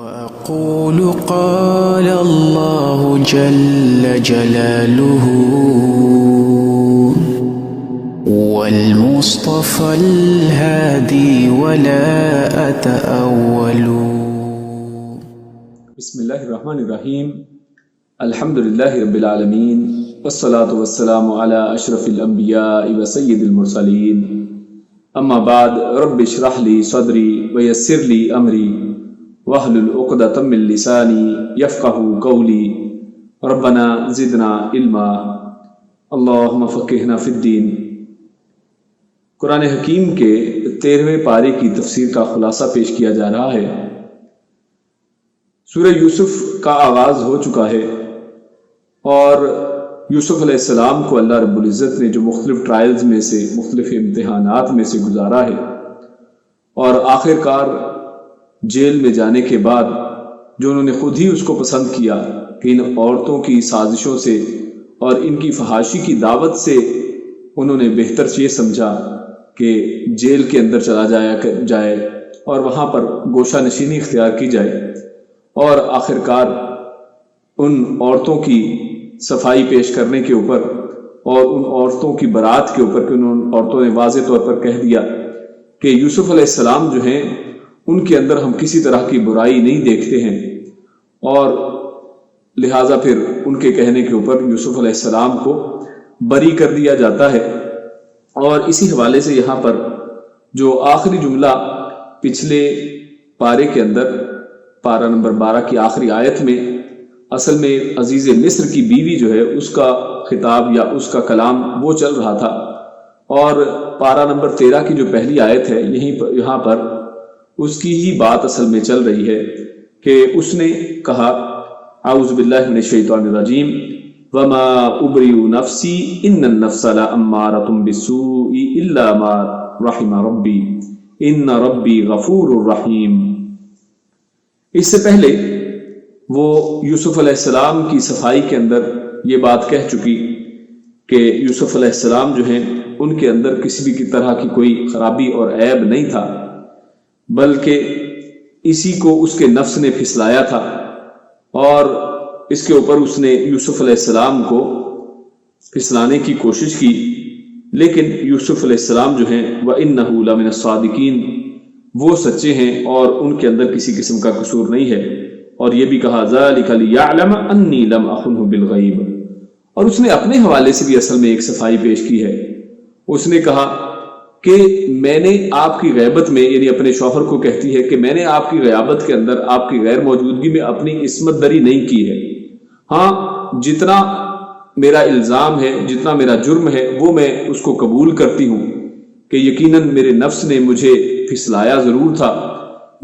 وأقول قال الله جل جلاله والمصطفى الهادي ولا أتأول. بسم اللہ الرحمن الرحیم. الحمد للہ رب العالمین والصلاة والسلام علی اشرف الانبیاء وسید المرسلین. اما بعد رب اشرح لی صدری ویسر لی امری واحلل عقدۃ من لسانی یفقهوا قولی. ربنا زدنا علما اللہم فقہنا فی الدین. قرآن حکیم کے 13ویں پارے کی تفسیر کا خلاصہ پیش کیا جا رہا ہے. سورہ یوسف کا آغاز ہو چکا ہے اور یوسف علیہ السلام کو اللہ رب العزت نے جو مختلف ٹرائلز میں سے، مختلف امتحانات میں سے گزارا ہے، اور آخر کار جیل میں جانے کے بعد جو انہوں نے خود ہی اس کو پسند کیا کہ ان عورتوں کی سازشوں سے اور ان کی فحاشی کی دعوت سے انہوں نے بہتر یہ سمجھا کہ جیل کے اندر چلا جائے اور وہاں پر گوشہ نشینی اختیار کی جائے، اور آخر کار ان عورتوں کی صفائی پیش کرنے کے اوپر اور ان عورتوں کی برات کے اوپر کہ ان عورتوں نے واضح طور پر کہہ دیا کہ یوسف علیہ السلام جو ہیں ان کے اندر ہم کسی طرح کی برائی نہیں دیکھتے ہیں، اور لہٰذا پھر ان کے کہنے کے اوپر یوسف علیہ السلام کو بری کر دیا جاتا ہے. اور اسی حوالے سے یہاں پر جو آخری جملہ پچھلے پارے کے اندر پارہ نمبر 12 کی آخری آیت میں اصل میں عزیز مصر کی بیوی جو ہے اس کا خطاب یا اس کا کلام وہ چل رہا تھا، اور پارہ نمبر 13 کی جو پہلی آیت ہے یہاں پر اس کی ہی بات اصل میں چل رہی ہے کہ اس نے کہا اعوذ باللہ من الشیطان الرجیم وما ابرئ نفسی ان النفس لامارۃ بالسوء الا ما رحم ربی ان ربی غفور رحیم. اس سے پہلے وہ یوسف علیہ السلام کی صفائی کے اندر یہ بات کہہ چکی کہ یوسف علیہ السلام جو ہیں ان کے اندر کسی بھی طرح کی کوئی خرابی اور عیب نہیں تھا، بلکہ اسی کو اس کے نفس نے پھسلایا تھا، اور اس کے اوپر اس نے یوسف علیہ السلام کو پھسلانے کی کوشش کی. لیکن یوسف علیہ السلام جو ہیں وَإِنَّهُ لَمِنَ الصَّادِقِينَ، وہ سچے ہیں اور ان کے اندر کسی قسم کا قصور نہیں ہے. اور یہ بھی کہا ذَلِكَ لِيَعْلَمَ أَنِّي لَمْ أَخُنْهُ بِالْغَيْبِ، اور اس نے اپنے حوالے سے بھی اصل میں ایک صفائی پیش کی ہے. اس نے کہا کہ میں نے آپ کی غیبت میں، یعنی اپنے شوہر کو کہتی ہے کہ میں نے آپ کی غیابت کے اندر، آپ کی غیر موجودگی میں اپنی عصمت دری نہیں کی ہے. ہاں، جتنا میرا الزام ہے، جتنا میرا جرم ہے، وہ میں اس کو قبول کرتی ہوں کہ یقیناً میرے نفس نے مجھے پھسلایا ضرور تھا،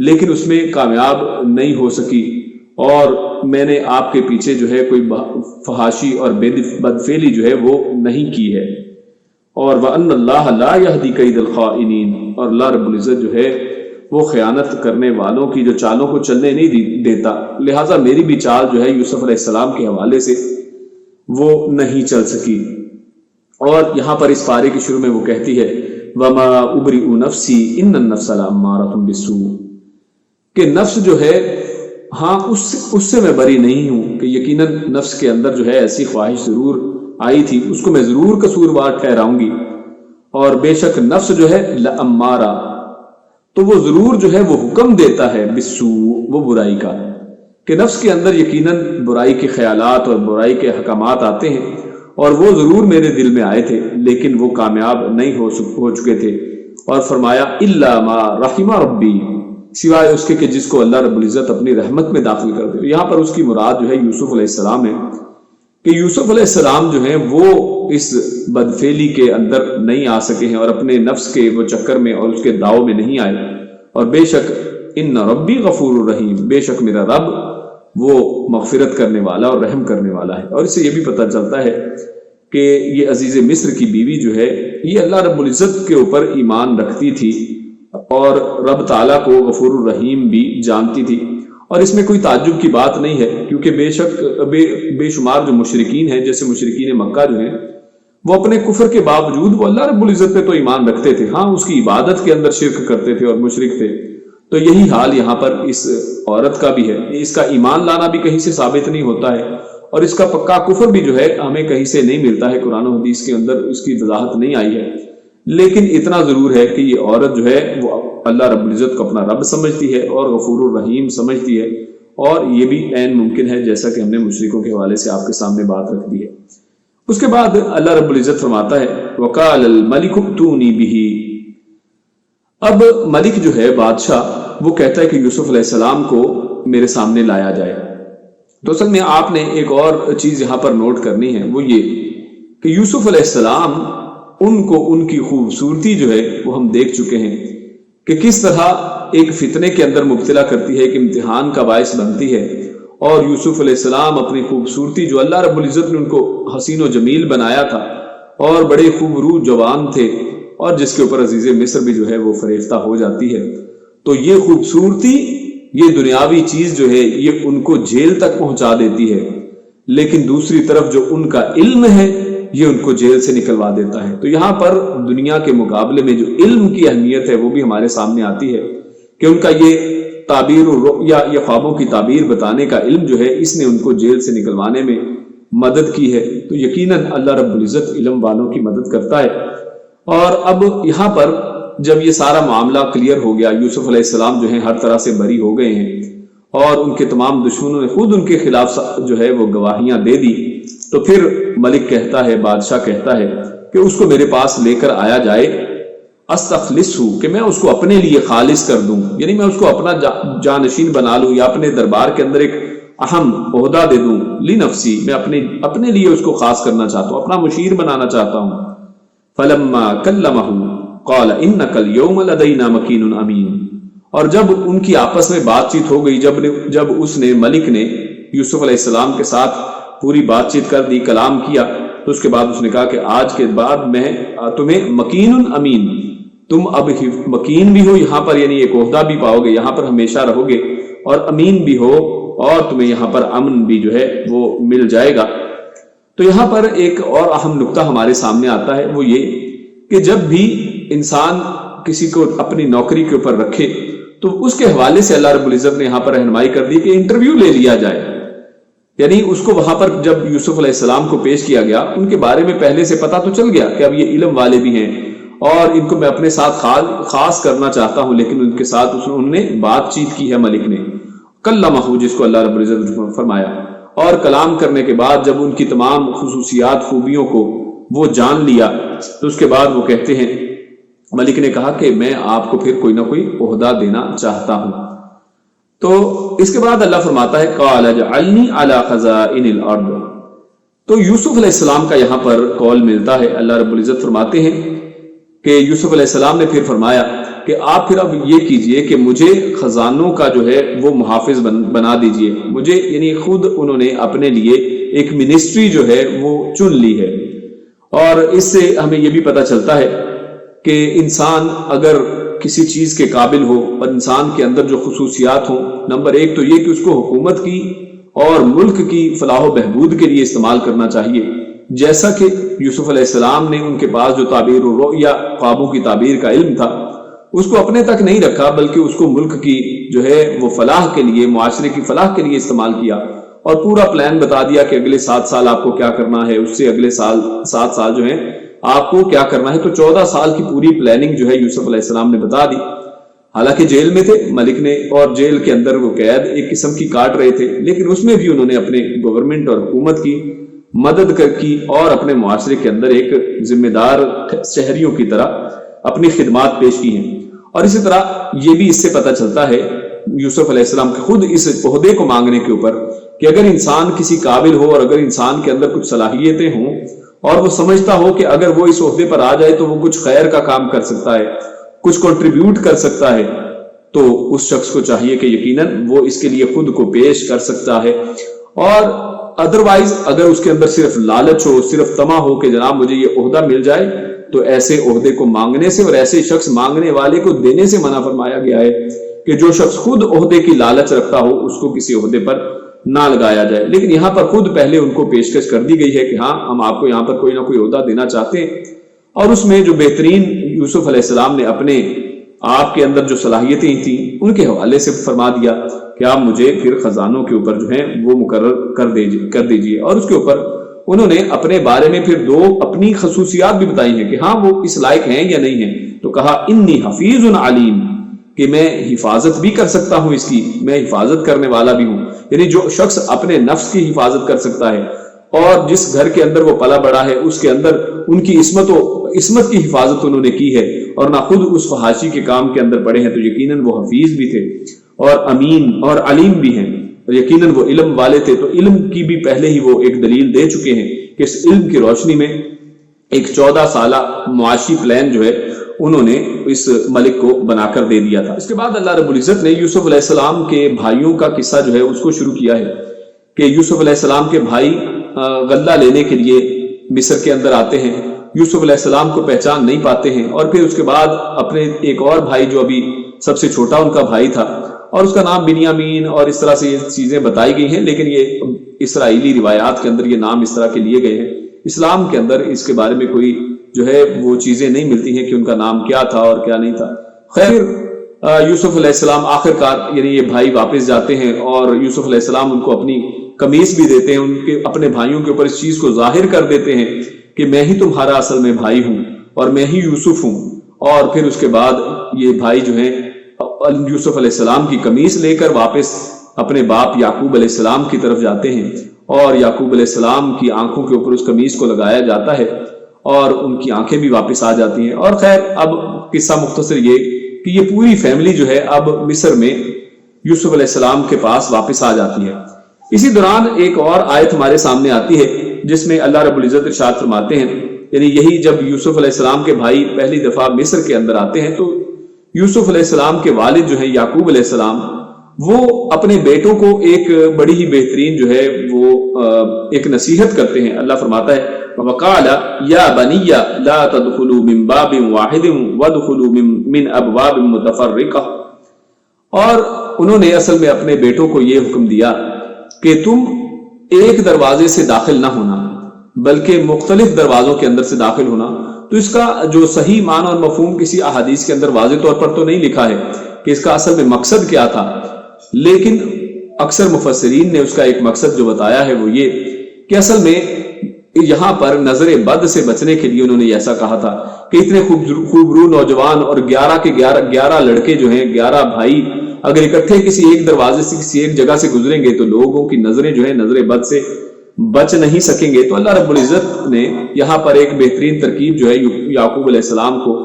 لیکن اس میں کامیاب نہیں ہو سکی، اور میں نے آپ کے پیچھے جو ہے کوئی فحاشی اور بدفعلی جو ہے وہ نہیں کی ہے. اور وَأَنَّ اللَّهَ لَا يَهْدِي كَيْدَ الْخَائِنِينَ، اور اللہ رب العزت جو ہے وہ خیانت کرنے والوں کی جو چالوں کو چلنے نہیں دیتا، لہٰذا میری بھی چال جو ہے یوسف علیہ السلام کے حوالے سے وہ نہیں چل سکی. اور یہاں پر اس پارے کی شروع میں وہ کہتی ہے وَمَا أُبْرِئُ نَفْسِي إِنَّ النَّفْسَ لَأَمَّارَةٌ بِالسُّوءِ، کہ نفس جو ہے ہاں اس سے میں بری نہیں ہوں، کہ یقیناً نفس کے اندر جو ہے ایسی خواہش ضرور آئی تھی، اس کو میں ضرور قصوروار ٹھہراؤں گی. اور بے شک نفس جو ہے لامارہ، تو وہ ضرور جو ہے وہ حکم دیتا ہے بالسوء، وہ برائی کا، کہ نفس کے اندر یقیناً برائی کے خیالات اور برائی کے احکامات آتے ہیں، اور وہ ضرور میرے دل میں آئے تھے لیکن وہ کامیاب نہیں ہو چکے تھے. اور فرمایا الا ما رحم ربی، سوائے اس کے کہ جس کو اللہ رب العزت اپنی رحمت میں داخل کر دے. یہاں پر اس کی مراد جو ہے یوسف علیہ السلام ہے، کہ یوسف علیہ السلام جو ہیں وہ اس بدفعلی کے اندر نہیں آ سکے ہیں، اور اپنے نفس کے وہ چکر میں اور اس کے داؤ میں نہیں آئے. اور بے شک ان ربی غفور الرحیم، بے شک میرا رب وہ مغفرت کرنے والا اور رحم کرنے والا ہے. اور اس سے یہ بھی پتہ چلتا ہے کہ یہ عزیز مصر کی بیوی جو ہے یہ اللہ رب العزت کے اوپر ایمان رکھتی تھی، اور رب تعالیٰ کو غفور الرحیم بھی جانتی تھی. اور اس میں کوئی تعجب کی بات نہیں ہے، کیونکہ بے شمار جو مشرکین ہیں، جیسے مشرکین مکہ جو ہیں، وہ اپنے کفر کے باوجود وہ اللہ رب العزت پہ تو ایمان رکھتے تھے. ہاں، اس کی عبادت کے اندر شرک کرتے تھے اور مشرک تھے، تو یہی حال یہاں پر اس عورت کا بھی ہے. اس کا ایمان لانا بھی کہیں سے ثابت نہیں ہوتا ہے، اور اس کا پکا کفر بھی جو ہے ہمیں کہیں سے نہیں ملتا ہے، قرآن و حدیث کے اندر اس کی وضاحت نہیں آئی ہے. لیکن اتنا ضرور ہے کہ یہ عورت جو ہے وہ اللہ رب العزت کو اپنا رب سمجھتی ہے اور غفور الرحیم سمجھتی ہے، اور یہ بھی عین ممکن ہے جیسا کہ ہم نے مشرکوں کے حوالے سے آپ کے سامنے بات رکھ دی ہے. اس کے بعد اللہ رب العزت فرماتا ہے وَقَالَ الْمَلِكُ ائْتُونِي بِهِ. اب ملک جو ہے بادشاہ وہ کہتا ہے کہ یوسف علیہ السلام کو میرے سامنے لایا جائے. تو اصل میں آپ نے ایک اور چیز یہاں پر نوٹ کرنی ہے، وہ یہ کہ یوسف علیہ السلام ان کی خوبصورتی جو ہے وہ ہم دیکھ چکے ہیں کہ کس طرح ایک فتنے کے اندر مبتلا کرتی ہے، ایک امتحان کا باعث بنتی ہے. اور یوسف علیہ السلام اپنی خوبصورتی جو اللہ رب العزت نے ان کو حسین و جمیل بنایا تھا اور بڑے خوب روح جوان تھے، اور جس کے اوپر عزیز مصر بھی جو ہے وہ فریفتہ ہو جاتی ہے. تو یہ خوبصورتی، یہ دنیاوی چیز جو ہے یہ ان کو جیل تک پہنچا دیتی ہے، لیکن دوسری طرف جو ان کا علم ہے یہ ان کو جیل سے نکلوا دیتا ہے. تو یہاں پر دنیا کے مقابلے میں جو علم کی اہمیت ہے وہ بھی ہمارے سامنے آتی ہے کہ ان کا یہ تعبیر یا یہ خوابوں کی تعبیر بتانے کا علم جو ہے اس نے ان کو جیل سے نکلوانے میں مدد کی ہے. تو یقیناً اللہ رب العزت علم والوں کی مدد کرتا ہے. اور اب یہاں پر جب یہ سارا معاملہ کلیئر ہو گیا، یوسف علیہ السلام جو ہیں ہر طرح سے بری ہو گئے ہیں اور ان کے تمام دشمنوں نے خود ان کے خلاف جو ہے وہ گواہیاں دے دی، تو پھر ملک کہتا ہے، بادشاہ کہتا ہے کہ اس کو میرے پاس لے کر آیا جائے، استخلصہ، کہ میں اس کو اپنے لیے خالص کر دوں، یعنی میں اس کو اپنا جانشین بنا لوں یا اپنے دربار کے اندر ایک اہم عہدہ دے دوں. لنفسی، میں اپنے لیے اس کو خاص کرنا چاہتا ہوں، اپنا مشیر بنانا چاہتا ہوں. فلما کلمہ قال انک اليوم لدینا مکین امین. اور جب ان کی آپس میں بات چیت ہو گئی، جب اس نے ملک نے یوسف علیہ السلام کے ساتھ پوری بات چیت کر دی، کلام کیا، تو اس کے بعد اس نے کہا کہ آج کے بعد میں تمہیں مکین امین، تم اب مکین بھی ہو یہاں پر، یعنی ایک عہدہ بھی پاؤ گے یہاں پر، ہمیشہ رہو گے، اور امین بھی ہو، اور تمہیں یہاں پر امن بھی جو ہے وہ مل جائے گا. تو یہاں پر ایک اور اہم نقطہ ہمارے سامنے آتا ہے، وہ یہ کہ جب بھی انسان کسی کو اپنی نوکری کے اوپر رکھے تو اس کے حوالے سے اللہ رب العزت نے یہاں پر رہنمائی کر دی کہ انٹرویو لے لیا جائے. یعنی اس کو وہاں پر جب یوسف علیہ السلام کو پیش کیا گیا، ان کے بارے میں پہلے سے پتا تو چل گیا کہ اب یہ علم والے بھی ہیں اور ان کو میں اپنے ساتھ خاص کرنا چاہتا ہوں، لیکن ان کے ساتھ انہوں نے بات چیت کی ہے ملک نے. کلمہ، جس کو اللہ رب العزت نے فرمایا، اور کلام کرنے کے بعد جب ان کی تمام خصوصیات خوبیوں کو وہ جان لیا، تو اس کے بعد وہ کہتے ہیں، ملک نے کہا کہ میں آپ کو پھر کوئی نہ کوئی عہدہ دینا چاہتا ہوں. تو اس کے بعد اللہ فرماتا ہے قال اجعلنی علی خزائن الارض. تو یوسف علیہ السلام کا یہاں پر قول ملتا ہے. اللہ رب العزت فرماتے ہیں کہ یوسف علیہ السلام نے پھر فرمایا کہ آپ پھر اب یہ کیجئے کہ مجھے خزانوں کا جو ہے وہ محافظ بنا دیجئے مجھے، یعنی خود انہوں نے اپنے لیے ایک منسٹری جو ہے وہ چن لی ہے. اور اس سے ہمیں یہ بھی پتہ چلتا ہے کہ انسان اگر کسی چیز کے قابل ہو اور انسان کے اندر جو خصوصیات ہوں، نمبر ایک تو یہ کہ اس کو حکومت کی اور ملک کی فلاح و بہبود کے لیے استعمال کرنا چاہیے، جیسا کہ یوسف علیہ السلام نے ان کے پاس جو تعبیر و رؤیا خوابوں کی تعبیر کا علم تھا اس کو اپنے تک نہیں رکھا، بلکہ اس کو ملک کی جو ہے وہ فلاح کے لیے، معاشرے کی فلاح کے لیے استعمال کیا، اور پورا پلان بتا دیا کہ اگلے 7 سال آپ کو کیا کرنا ہے، اس سے اگلے 7 سال جو ہیں آپ کو کیا کرنا ہے. تو 14 سال کی پوری پلاننگ جو ہے یوسف علیہ السلام نے بتا دی. حالانکہ جیل میں تھے ملک نے، اور جیل کے اندر وہ قید ایک قسم کی کاٹ رہے تھے، لیکن اس میں بھی انہوں نے اپنے گورنمنٹ اور حکومت کی مدد کی اور اپنے معاشرے کے اندر ایک ذمہ دار شہریوں کی طرح اپنی خدمات پیش کی ہیں. اور اسی طرح یہ بھی اس سے پتہ چلتا ہے یوسف علیہ السلام کے خود اس عہدے کو مانگنے کے اوپر کہ اگر انسان کسی قابل ہو اور اگر انسان کے اندر کچھ صلاحیتیں ہوں اور وہ سمجھتا ہو کہ اگر وہ اس عہدے پر آ جائے تو وہ کچھ خیر کا کام کر سکتا ہے، کچھ کنٹریبیوٹ کر سکتا ہے، تو اس شخص کو چاہیے کہ یقیناً وہ اس کے لیے خود کو پیش کر سکتا ہے. اور ادروائز اگر اس کے اندر صرف لالچ ہو، صرف طمع ہو کہ جناب مجھے یہ عہدہ مل جائے، تو ایسے عہدے کو مانگنے سے اور ایسے شخص مانگنے والے کو دینے سے منع فرمایا گیا ہے کہ جو شخص خود عہدے کی لالچ رکھتا ہو اس کو کسی عہدے پر نہ لگایا جائے. لیکن یہاں پر خود پہلے ان کو پیشکش کر دی گئی ہے کہ ہاں ہم آپ کو یہاں پر کوئی نہ کوئی عہدہ دینا چاہتے ہیں. اور اس میں جو بہترین یوسف علیہ السلام نے اپنے آپ کے اندر جو صلاحیتیں تھیں ان کے حوالے سے فرما دیا کہ آپ مجھے پھر خزانوں کے اوپر جو ہیں وہ مقرر کر دیجئے، اور اس کے اوپر انہوں نے اپنے بارے میں پھر 2 اپنی خصوصیات بھی بتائی ہیں کہ ہاں وہ اس لائق ہیں یا نہیں ہیں. تو کہا انی حفیظ علیم، کہ میں حفاظت بھی کر سکتا ہوں اس کی، میں حفاظت کرنے والا بھی ہوں. یعنی جو شخص اپنے نفس کی حفاظت کر سکتا ہے اور جس گھر کے اندر وہ پلا بڑا ہے اس کے اندر ان کی عصمت کی حفاظت انہوں نے کی ہے اور نہ خود اس فحاشی کے کام کے اندر پڑے ہیں، تو یقیناً وہ حفیظ بھی تھے اور امین اور علیم بھی ہیں، اور یقیناً وہ علم والے تھے. تو علم کی بھی پہلے ہی وہ ایک دلیل دے چکے ہیں کہ اس علم کی روشنی میں ایک 14 سالہ معاشی پلان جو ہے انہوں نے اس ملک کو بنا کر دے دیا تھا. اس کے بعد اللہ رب العزت نے یوسف علیہ السلام کے بھائیوں کا قصہ جو ہے اس کو شروع کیا ہے کہ یوسف علیہ السلام کے بھائی غلہ لینے کے لیے مصر کے اندر آتے ہیں، یوسف علیہ السلام کو پہچان نہیں پاتے ہیں، اور پھر اس کے بعد اپنے ایک اور بھائی جو ابھی سب سے چھوٹا ان کا بھائی تھا اور اس کا نام بنیامین، اور اس طرح سے یہ چیزیں بتائی گئی ہیں، لیکن یہ اسرائیلی روایات کے اندر یہ نام اس طرح کے لیے گئے ہیں. اسلام کے اندر اس کے بارے میں کوئی جو ہے وہ چیزیں نہیں ملتی ہیں کہ ان کا نام کیا تھا اور کیا نہیں تھا. خیر یوسف علیہ السلام آخرکار یعنی یہ بھائی واپس جاتے ہیں اور یوسف علیہ السلام ان کو اپنی قمیص بھی دیتے ہیں، ان کے اپنے بھائیوں کے اوپر اس چیز کو ظاہر کر دیتے ہیں کہ میں ہی تمہارا اصل میں بھائی ہوں اور میں ہی یوسف ہوں. اور پھر اس کے بعد یہ بھائی جو ہیں یوسف علیہ السلام کی قمیص لے کر واپس اپنے باپ یعقوب علیہ السلام کی طرف جاتے ہیں اور یعقوب علیہ السلام کی آنکھوں کے اوپر اس قمیص کو لگایا جاتا ہے اور ان کی آنکھیں بھی واپس آ جاتی ہیں. اور خیر اب قصہ مختصر یہ کہ یہ پوری فیملی جو ہے اب مصر میں یوسف علیہ السلام کے پاس واپس آ جاتی ہے. اسی دوران ایک اور آیت ہمارے سامنے آتی ہے جس میں اللہ رب العزت ارشاد فرماتے ہیں، یعنی یہی جب یوسف علیہ السلام کے بھائی پہلی دفعہ مصر کے اندر آتے ہیں تو یوسف علیہ السلام کے والد جو ہیں یعقوب علیہ السلام وہ اپنے بیٹوں کو ایک بڑی ہی بہترین جو ہے وہ ایک نصیحت کرتے ہیں. اللہ فرماتا ہے وَقَالَ يَا بَنِيَّ لَا تَدْخُلُوا مِن بَابٍ وَاحِدٍ وَادْخُلُوا مِنْ أَبْوَابٍ مُتَفَرِّقَةٍ، اور انہوں نے اصل میں اپنے بیٹوں کو یہ حکم دیا کہ تم ایک دروازے سے داخل نہ ہونا بلکہ مختلف دروازوں کے اندر سے داخل ہونا. تو اس کا جو صحیح معنی اور مفہوم کسی احادیث کے اندر واضح طور پر تو نہیں لکھا ہے کہ اس کا اصل میں مقصد کیا تھا، لیکن اکثر مفسرین نے اس کا ایک مقصد جو بتایا ہے وہ یہ کہ اصل میں یہاں پر نظر بد سے بچنے کے لیے انہوں نے ایسا کہا تھا کہ اتنے خوبرو نوجوان اور 11 لڑکے جو ہیں 11 بھائی اگر اکٹھے کسی ایک دروازے سے کسی ایک جگہ سے گزریں گے تو لوگوں کی نظریں جو ہیں نظر بد سے بچ نہیں سکیں گے. تو اللہ رب العزت نے یہاں پر ایک بہترین ترکیب جو ہے یعقوب علیہ السلام کو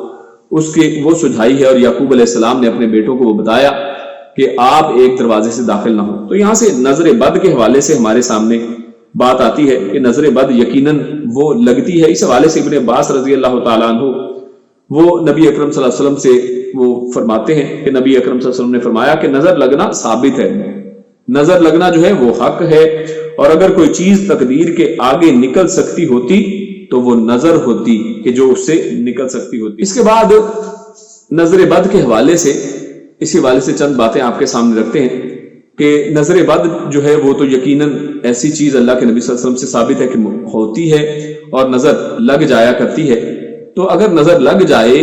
اس کے وہ سجھائی ہے اور یعقوب علیہ السلام نے اپنے بیٹوں کو وہ بتایا کہ آپ ایک دروازے سے داخل نہ ہو. تو یہاں سے نظر بد کے حوالے سے ہمارے سامنے بات آتی ہے کہ نظر بد یقیناً وہ لگتی ہے. اس حوالے سے ابن عباس رضی اللہ تعالیٰ عنہ وہ نبی اکرم صلی اللہ علیہ وسلم سے وہ فرماتے ہیں کہ نبی اکرم صلی اللہ علیہ وسلم نے فرمایا کہ نظر لگنا ثابت ہے، نظر لگنا جو ہے وہ حق ہے، اور اگر کوئی چیز تقدیر کے آگے نکل سکتی ہوتی تو وہ نظر ہوتی کہ جو اس سے نکل سکتی ہوتی. اس کے بعد نظر بد کے حوالے سے اسی حوالے سے چند باتیں آپ کے سامنے رکھتے ہیں کہ نظر بد جو ہے وہ تو یقیناً ایسی چیز اللہ کے نبی صلی اللہ علیہ وسلم سے ثابت ہے کہ ہوتی ہے اور نظر لگ جایا کرتی ہے. تو اگر نظر لگ جائے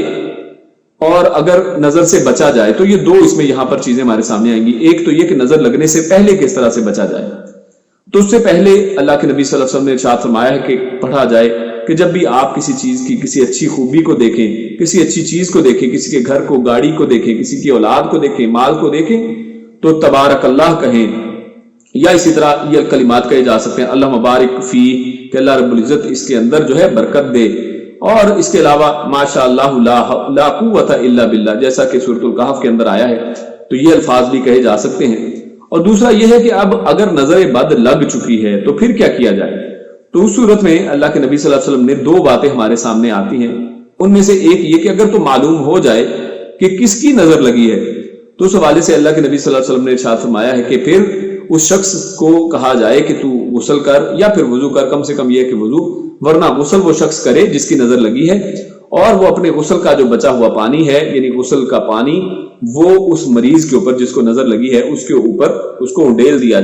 اور اگر نظر سے بچا جائے تو یہ 2 اس میں یہاں پر چیزیں ہمارے سامنے آئیں گی. ایک تو یہ کہ نظر لگنے سے پہلے کس طرح سے بچا جائے. تو اس سے پہلے اللہ کے نبی صلی اللہ علیہ وسلم نے ارشاد فرمایا ہے کہ پڑھا جائے کہ جب بھی آپ کسی چیز کی کسی اچھی خوبی کو دیکھیں، کسی اچھی چیز کو دیکھیں، کسی کے گھر کو گاڑی کو دیکھیں، کسی کی اولاد کو دیکھیں، مال کو دیکھیں تو تبارک اللہ کہیں، یا اسی طرح یہ کلمات کہے جا سکتے ہیں اللہ مبارک فی، کہ اللہ رب العزت اس کے اندر جو ہے برکت دے. اور اس کے علاوہ ماشاء اللہ لا قوت الا باللہ جیسا کہ سورۃ الکہف کے اندر آیا ہے، تو یہ الفاظ بھی کہے جا سکتے ہیں. اور دوسرا یہ ہے کہ اب اگر نظر بد لگ چکی ہے تو پھر کیا کیا جائے. تو اس صورت میں اللہ کے نبی صلی اللہ علیہ وسلم نے 2 باتیں ہمارے سامنے آتی ہیں. ان میں سے ایک یہ کہ اگر تو معلوم ہو جائے کہ کس کی نظر لگی ہے تو اس حوالے سے اللہ کے نبی صلی اللہ علیہ وسلم نے ارشاد فرمایا ہے کہ پھر اس شخص کو کہا جائے کہ تو غسل کر یا پھر وضو کر، کم سے کم یہ کہ وضو، ورنہ غسل وہ شخص کرے جس کی نظر لگی ہے، اور وہ اپنے غسل کا جو بچا ہوا پانی ہے یعنی غسل کا پانی وہ اس مریض کے اوپر جس کو نظر لگی ہے اس کے اوپر اس کو ڈال دیا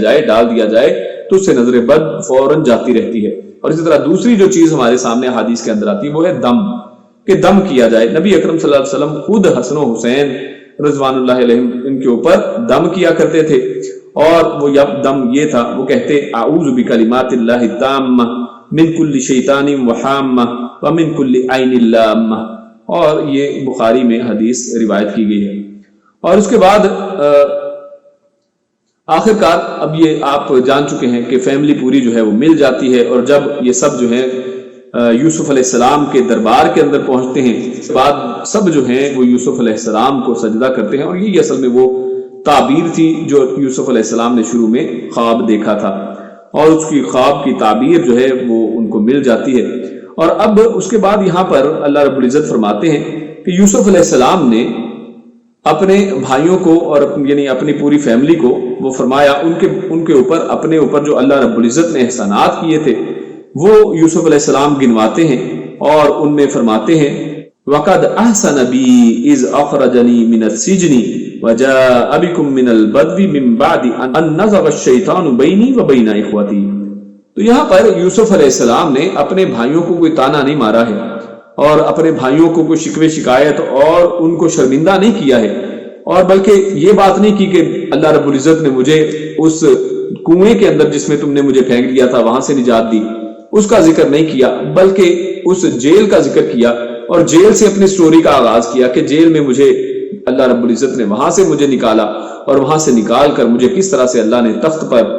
جائے تو اس سے نظر بد فوراً جاتی رہتی ہے. اور اسی طرح دوسری جو چیز ہمارے سامنے حدیث کے اندر آتی ہے وہ ہے دم. کہ دم کیا جائے. نبی اکرم صلی اللہ علیہ وسلم خود حسن و حسین رضوان اللہ علیہم ان کے اوپر دم کیا کرتے تھے، اور وہ دم یہ تھا، وہ کہتے اعوذ بکلمات اللہ التامہ من کل شیطان وحامہ ومن کل عین لامہ، اور یہ بخاری میں حدیث روایت کی گئی ہے. اور اس کے بعد آخر کار اب یہ آپ جان چکے ہیں کہ فیملی پوری جو ہے وہ مل جاتی ہے، اور جب یہ سب جو ہے یوسف علیہ السلام کے دربار کے اندر پہنچتے ہیں، اس کے بعد سب جو ہیں وہ یوسف علیہ السلام کو سجدہ کرتے ہیں. اور یہ اصل میں وہ تعبیر تھی جو یوسف علیہ السلام نے شروع میں خواب دیکھا تھا، اور اس کی خواب کی تعبیر جو ہے وہ ان کو مل جاتی ہے. اور اب اس کے بعد یہاں پر اللہ رب العزت فرماتے ہیں کہ یوسف علیہ السلام نے اپنے بھائیوں کو اور یعنی اپنی پوری فیملی کو وہ فرمایا، ان کے اوپر اپنے اوپر جو اللہ رب العزت نے احسانات کیے تھے وہ یوسف علیہ السلام گنواتے ہیں، اور ان میں فرماتے ہیں وَقَدْ أَحْسَنَ بِي إِذْ أَخْرَجَنِي مِنَ السِّجْنِ وَجَاءَ بِكُم مِّنَ الْبَدْوِ مِن بَعْدِ أَن نَزَغَ الشَّيْطَانُ بَيْنِي وَبَيْنَ إِخْوَتِي. تو یہاں پر یوسف علیہ السلام نے اپنے بھائیوں کو کوئی تانا نہیں مارا ہے، اور اپنے بھائیوں کو کوئی شکوے شکایت اور ان کو شرمندہ نہیں کیا ہے، اور بلکہ یہ بات نہیں کی کہ اللہ رب العزت نے مجھے اس کنویں کے اندر جس میں تم نے مجھے پھینک دیا تھا وہاں سے نجات دی، اس کا ذکر نہیں کیا، بلکہ اس جیل کا ذکر کیا، اور جیل سے اپنی سٹوری کا آغاز کیا کہ جیل میں مجھے اللہ رب العزت نے وہاں سے مجھے نکالا، اور وہاں سے نکال کر مجھے کس طرح سے اللہ نے تخت پر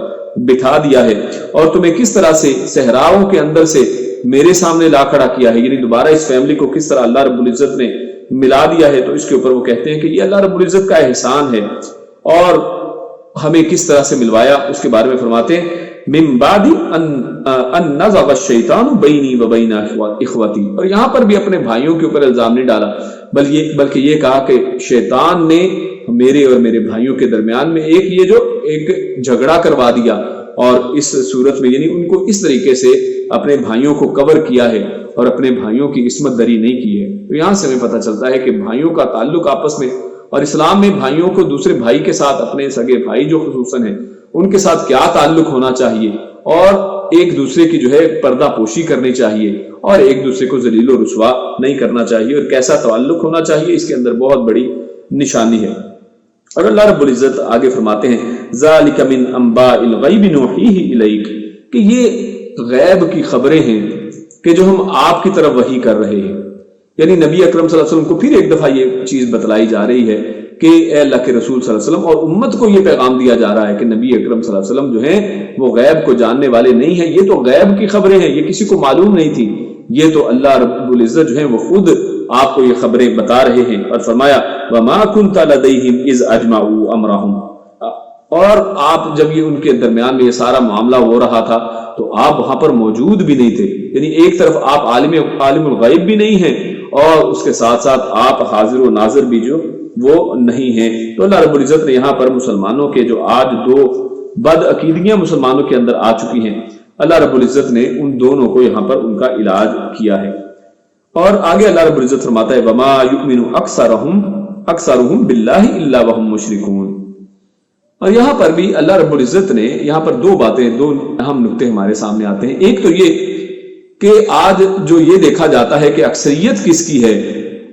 بٹھا دیا ہے، اور تمہیں کس طرح سے صحراؤں کے اندر سے میرے سامنے لا کھڑا کیا ہے، یعنی دوبارہ اس فیملی کو کس طرح اللہ رب العزت نے ملا دیا ہے. تو اس کے اوپر وہ کہتے ہیں کہ یہ اللہ رب العزت کا احسان ہے، اور ہمیں کس طرح سے ملوایا اس کے بارے میں فرماتے ہیں من بعد ان نزغ الشیطان بینی و بین اخوتی. اور یہاں پر بھی اپنے بھائیوں کے اوپر الزام نہیں ڈالا، بلکہ یہ کہا کہ شیطان نے میرے اور میرے بھائیوں کے درمیان میں ایک جھگڑا کروا دیا، اور اس صورت میں یعنی ان کو اس طریقے سے اپنے بھائیوں کو کور کیا ہے اور اپنے بھائیوں کی عصمت دری نہیں کی ہے. تو یہاں سے ہمیں پتہ چلتا ہے کہ بھائیوں کا تعلق آپس میں، اور اسلام میں بھائیوں کو دوسرے بھائی کے ساتھ، اپنے سگے بھائی جو خصوصاً ہیں ان کے ساتھ کیا تعلق ہونا چاہیے، اور ایک دوسرے کی جو ہے پردہ پوشی کرنی چاہیے، اور ایک دوسرے کو ذلیل و رسوا نہیں کرنا چاہیے، اور کیسا تعلق ہونا چاہیے اس کے اندر بہت بڑی نشانی ہے. اور اللہ رب العزت آگے فرماتے ہیں ذالک من انباء الغیب نوحیہ الیک، کہ یہ غیب کی خبریں ہیں کہ جو ہم آپ کی طرف وحی کر رہے ہیں. یعنی نبی اکرم صلی اللہ علیہ وسلم کو پھر ایک دفعہ یہ چیز بتلائی جا رہی ہے کہ اے اللہ کے رسول صلی اللہ علیہ وسلم، اور امت کو یہ پیغام دیا جا رہا ہے کہ نبی اکرم صلی اللہ علیہ وسلم جو ہیں وہ غیب کو جاننے والے نہیں ہیں، یہ تو غیب کی خبریں ہیں، یہ کسی کو معلوم نہیں تھی، یہ تو اللہ رب العزت جو ہیں وہ خود آپ کو یہ خبریں بتا رہے ہیں. اور فرمایا وما كنت لديهم اذ اجمعوا امرهم، اور آپ جب یہ ان کے درمیان میں یہ سارا معاملہ ہو رہا تھا تو آپ وہاں پر موجود بھی نہیں تھے. یعنی ایک طرف آپ عالم الغیب بھی نہیں ہیں، اور اس کے ساتھ ساتھ آپ حاضر و ناظر بھی جو وہ نہیں ہیں. تو اللہ رب العزت نے یہاں پر مسلمانوں کے جو آج دو بد عقیدیاں مسلمانوں کے اندر آ چکی ہیں، اللہ رب العزت نے ان دونوں کو یہاں پر ان کا علاج کیا ہے. اور آگے اللہ رب العزت فرماتا ہے وما یؤمن اکثرهم باللہ الا وهم مشرکون. اور یہاں پر بھی اللہ رب العزت نے یہاں پر دو اہم نقطے ہمارے سامنے آتے ہیں. ایک تو یہ کہ آج جو یہ دیکھا جاتا ہے کہ اکثریت کس کی ہے،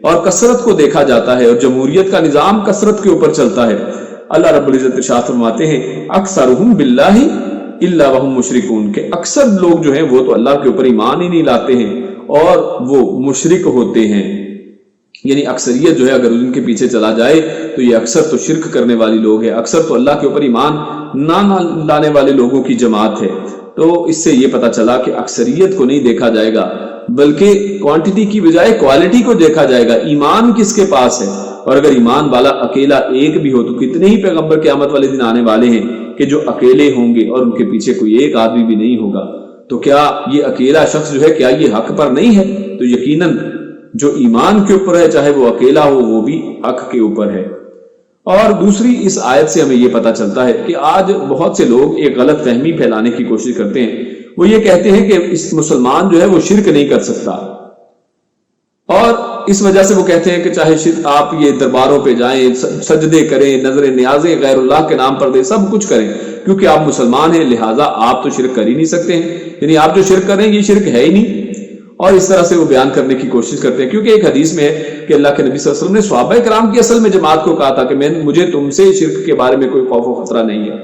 اور کثرت کو دیکھا جاتا ہے، اور جمہوریت کا نظام کثرت کے اوپر چلتا ہے. اللہ رب العزت ارشاد فرماتے ہیں اکثرهم باللہ الا وهم مشرکون، کہ اکثر لوگ جو ہیں وہ تو اللہ کے اوپر ایمان ہی نہیں لاتے ہیں اور وہ مشرک ہوتے ہیں. یعنی اکثریت جو ہے اگر ان کے پیچھے چلا جائے تو یہ اکثر تو شرک کرنے والی لوگ ہیں، اکثر تو اللہ کے اوپر ایمان نہ لانے والے لوگوں کی جماعت ہے. تو اس سے یہ پتہ چلا کہ اکثریت کو نہیں دیکھا جائے گا، بلکہ کوانٹٹی کی بجائے کوالٹی کو دیکھا جائے گا. ایمان کس کے پاس ہے، اور اگر ایمان والا اکیلا ایک بھی ہو تو کتنے ہی پیغمبر قیامت والے دن آنے والے ہیں کہ جو اکیلے ہوں گے اور ان کے پیچھے کوئی ایک آدمی بھی نہیں ہوگا. تو کیا یہ اکیلا شخص جو ہے کیا یہ حق پر نہیں ہے؟ تو یقیناً جو ایمان کے اوپر ہے چاہے وہ اکیلا ہو وہ بھی حق کے اوپر ہے. اور دوسری اس آیت سے ہمیں یہ پتہ چلتا ہے کہ آج بہت سے لوگ ایک غلط فہمی پھیلانے کی کوشش کرتے ہیں. وہ یہ کہتے ہیں کہ اس مسلمان جو ہے وہ شرک نہیں کر سکتا، اور اس وجہ سے وہ کہتے ہیں کہ چاہے شرک آپ یہ درباروں پہ جائیں، سجدے کریں، نظر نیازیں غیر اللہ کے نام پر دیں، سب کچھ کریں، کیونکہ آپ مسلمان ہیں لہٰذا آپ تو شرک کر ہی نہیں سکتے ہیں. یعنی آپ جو شرک کر رہے ہیں یہ شرک ہے ہی نہیں. اور اس طرح سے وہ بیان کرنے کی کوشش کرتے ہیں، کیونکہ ایک حدیث میں ہے کہ اللہ کے نبی صلی اللہ علیہ وسلم نے صحابہ کرام کی اصل میں جماعت کو کہا تھا کہ مجھے تم سے شرک کے بارے میں کوئی خوف و خطرہ نہیں ہے.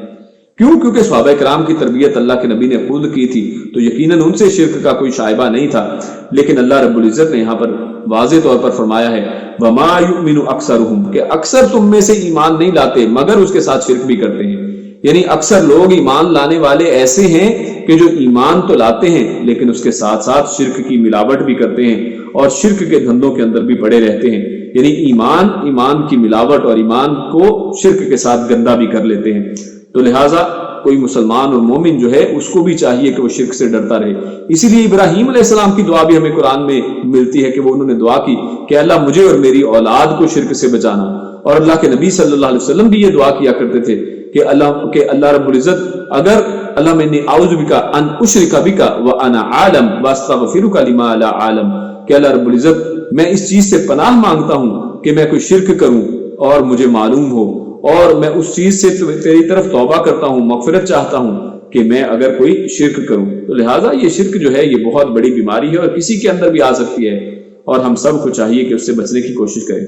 کیوں؟ کیونکہ صحابہ کرام کی تربیت اللہ کے نبی نے خود کی تھی، تو یقیناً ان سے شرک کا کوئی شائبہ نہیں تھا. لیکن اللہ رب العزت نے یہاں پر واضح طور پر فرمایا ہے وَمَا يُؤْمِنُ أَكْثَرُهُمْ، کہ اکثر تم میں سے ایمان نہیں لاتے مگر اس کے ساتھ شرک بھی کرتے ہیں. یعنی اکثر لوگ ایمان لانے والے ایسے ہیں کہ جو ایمان تو لاتے ہیں لیکن اس کے ساتھ ساتھ شرک کی ملاوٹ بھی کرتے ہیں اور شرک کے دھندوں کے اندر بھی پڑے رہتے ہیں. یعنی ایمان کی ملاوٹ اور ایمان کو شرک کے ساتھ گندا بھی کر لیتے ہیں. تو لہٰذا کوئی مسلمان اور مومن جو ہے اس کو بھی چاہیے کہ وہ شرک سے ڈرتا رہے. اسی لیے ابراہیم علیہ السلام کی دعا بھی ہمیں قرآن میں ملتی ہے کہ وہ انہوں نے دعا کی کہ اللہ مجھے اور میری اولاد کو شرک سے بچانا. اور اللہ کے نبی صلی اللہ علیہ وسلم بھی یہ دعا کیا کرتے تھے کہ اللہ رب العزت اگر اللہم انی اعوذ بک ان اشرک بک وانا عالم واستغفرک لما لا عالم، کہ اللہ رب العزت میں اس چیز سے پناہ مانگتا ہوں کہ میں کوئی شرک کروں اور مجھے معلوم ہو، اور میں اس چیز سے تیری طرف توبہ کرتا ہوں، مغفرت چاہتا ہوں کہ میں اگر کوئی شرک کروں. تو لہٰذا یہ شرک جو ہے یہ بہت بڑی بیماری ہے اور کسی کے اندر بھی آ سکتی ہے، اور ہم سب کو چاہیے کہ اس سے بچنے کی کوشش کریں.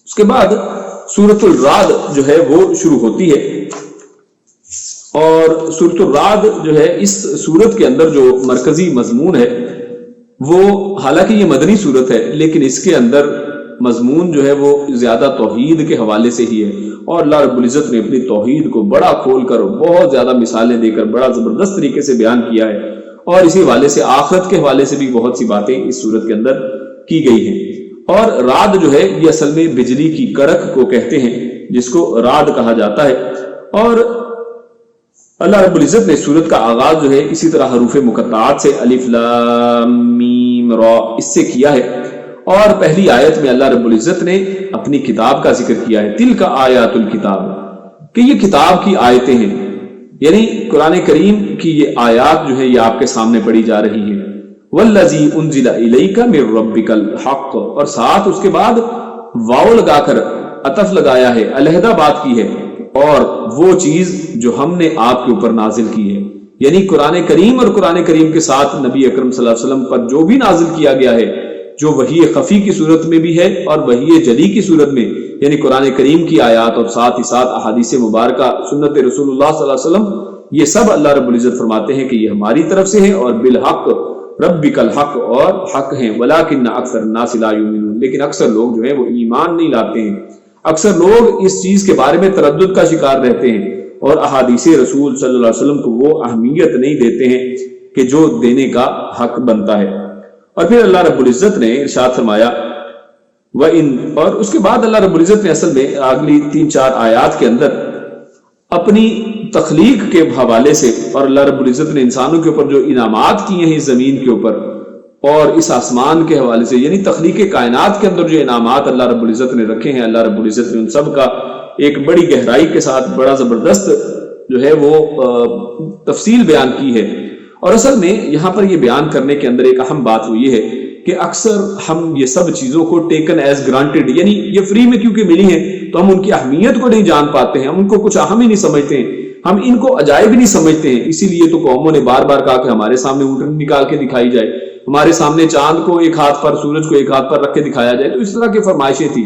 اس کے بعد سورۃ الرعد جو ہے وہ شروع ہوتی ہے، اور سورۃ الرعد جو ہے اس سورت کے اندر جو مرکزی مضمون ہے وہ حالانکہ یہ مدنی سورت ہے لیکن اس کے اندر مضمون جو ہے وہ زیادہ توحید کے حوالے سے ہی ہے. اور اللہ رب العزت نے اپنی توحید کو بڑا کھول کر بہت زیادہ مثالیں دے کر بڑا زبردست طریقے سے بیان کیا ہے، اور اسی حوالے سے آخرت کے حوالے سے بھی بہت سی باتیں اس سورت کے اندر کی گئی ہیں. اور رعد جو ہے یہ اصل میں بجلی کی کڑک کو کہتے ہیں جس کو رعد کہا جاتا ہے. اور اللہ رب العزت نے سورت کا آغاز جو ہے اسی طرح حروف مقطعات سے الف لام میم را اس سے کیا ہے. اور پہلی آیت میں اللہ رب العزت نے اپنی کتاب کا ذکر کیا ہے، تلک آیات الکتاب، کہ یہ کتاب کی آیتیں ہیں، یعنی قرآن کریم کی یہ آیات جو ہے یہ آپ کے سامنے پڑھی جا رہی ہے. والذی انزل الیک من ربک الحق، اور ساتھ اس کے بعد واو لگا کر عطف لگایا ہے، علیحدہ بات کی ہے، اور وہ چیز جو ہم نے آپ کے اوپر نازل کی ہے. یعنی قرآن کریم اور قرآن کریم کے ساتھ نبی اکرم صلی اللہ علیہ وسلم پر جو بھی نازل کیا گیا ہے، جو وحی خفی کی صورت میں بھی ہے اور وحی جلی کی صورت میں، یعنی قرآن کریم کی آیات اور ساتھ ہی ساتھ احادیث مبارکہ سنت رسول اللہ صلی اللہ علیہ وسلم، یہ سب اللہ رب العزت فرماتے ہیں کہ یہ ہماری طرف سے ہیں اور بالحق ربک الحق، اور حق ہیں، ولکن اکثر الناس لا یؤمنون، لیکن اکثر لوگ جو ہیں وہ ایمان نہیں لاتے ہیں. اکثر لوگ اس چیز کے بارے میں تردد کا شکار رہتے ہیں اور احادیث رسول صلی اللہ علیہ وسلم کو وہ اہمیت نہیں دیتے ہیں کہ جو دینے کا حق بنتا ہے. اور پھر اللہ رب العزت نے ارشاد فرمایا وَإِن، اور اس کے بعد اللہ رب العزت نے اصل میں اگلی 3-4 آیات کے اندر اپنی تخلیق کے حوالے سے اور اللہ رب العزت نے انسانوں کے اوپر جو انعامات کیے ہیں اس زمین کے اوپر اور اس آسمان کے حوالے سے، یعنی تخلیق کائنات کے اندر جو انعامات اللہ رب العزت نے رکھے ہیں، اللہ رب العزت نے ان سب کا ایک بڑی گہرائی کے ساتھ بڑا زبردست جو ہے وہ تفصیل بیان کی ہے. اور اصل میں یہاں پر یہ بیان کرنے کے اندر ایک اہم بات وہ یہ ہے کہ اکثر ہم یہ سب چیزوں کو ٹیکن ایز گرانٹیڈ، یعنی یہ فری میں کیونکہ ملی ہیں تو ہم ان کی اہمیت کو نہیں جان پاتے ہیں، ہم ان کو کچھ اہم ہی نہیں سمجھتے ہیں، ہم ان کو عجائب ہی نہیں سمجھتے ہیں. اسی لیے تو قوموں نے بار بار کہا کہ ہمارے سامنے اونٹنی نکال کے دکھائی جائے، ہمارے سامنے چاند کو ایک ہاتھ پر، سورج کو ایک ہاتھ پر رکھ کے دکھایا جائے. تو اس طرح کی فرمائشیں تھی،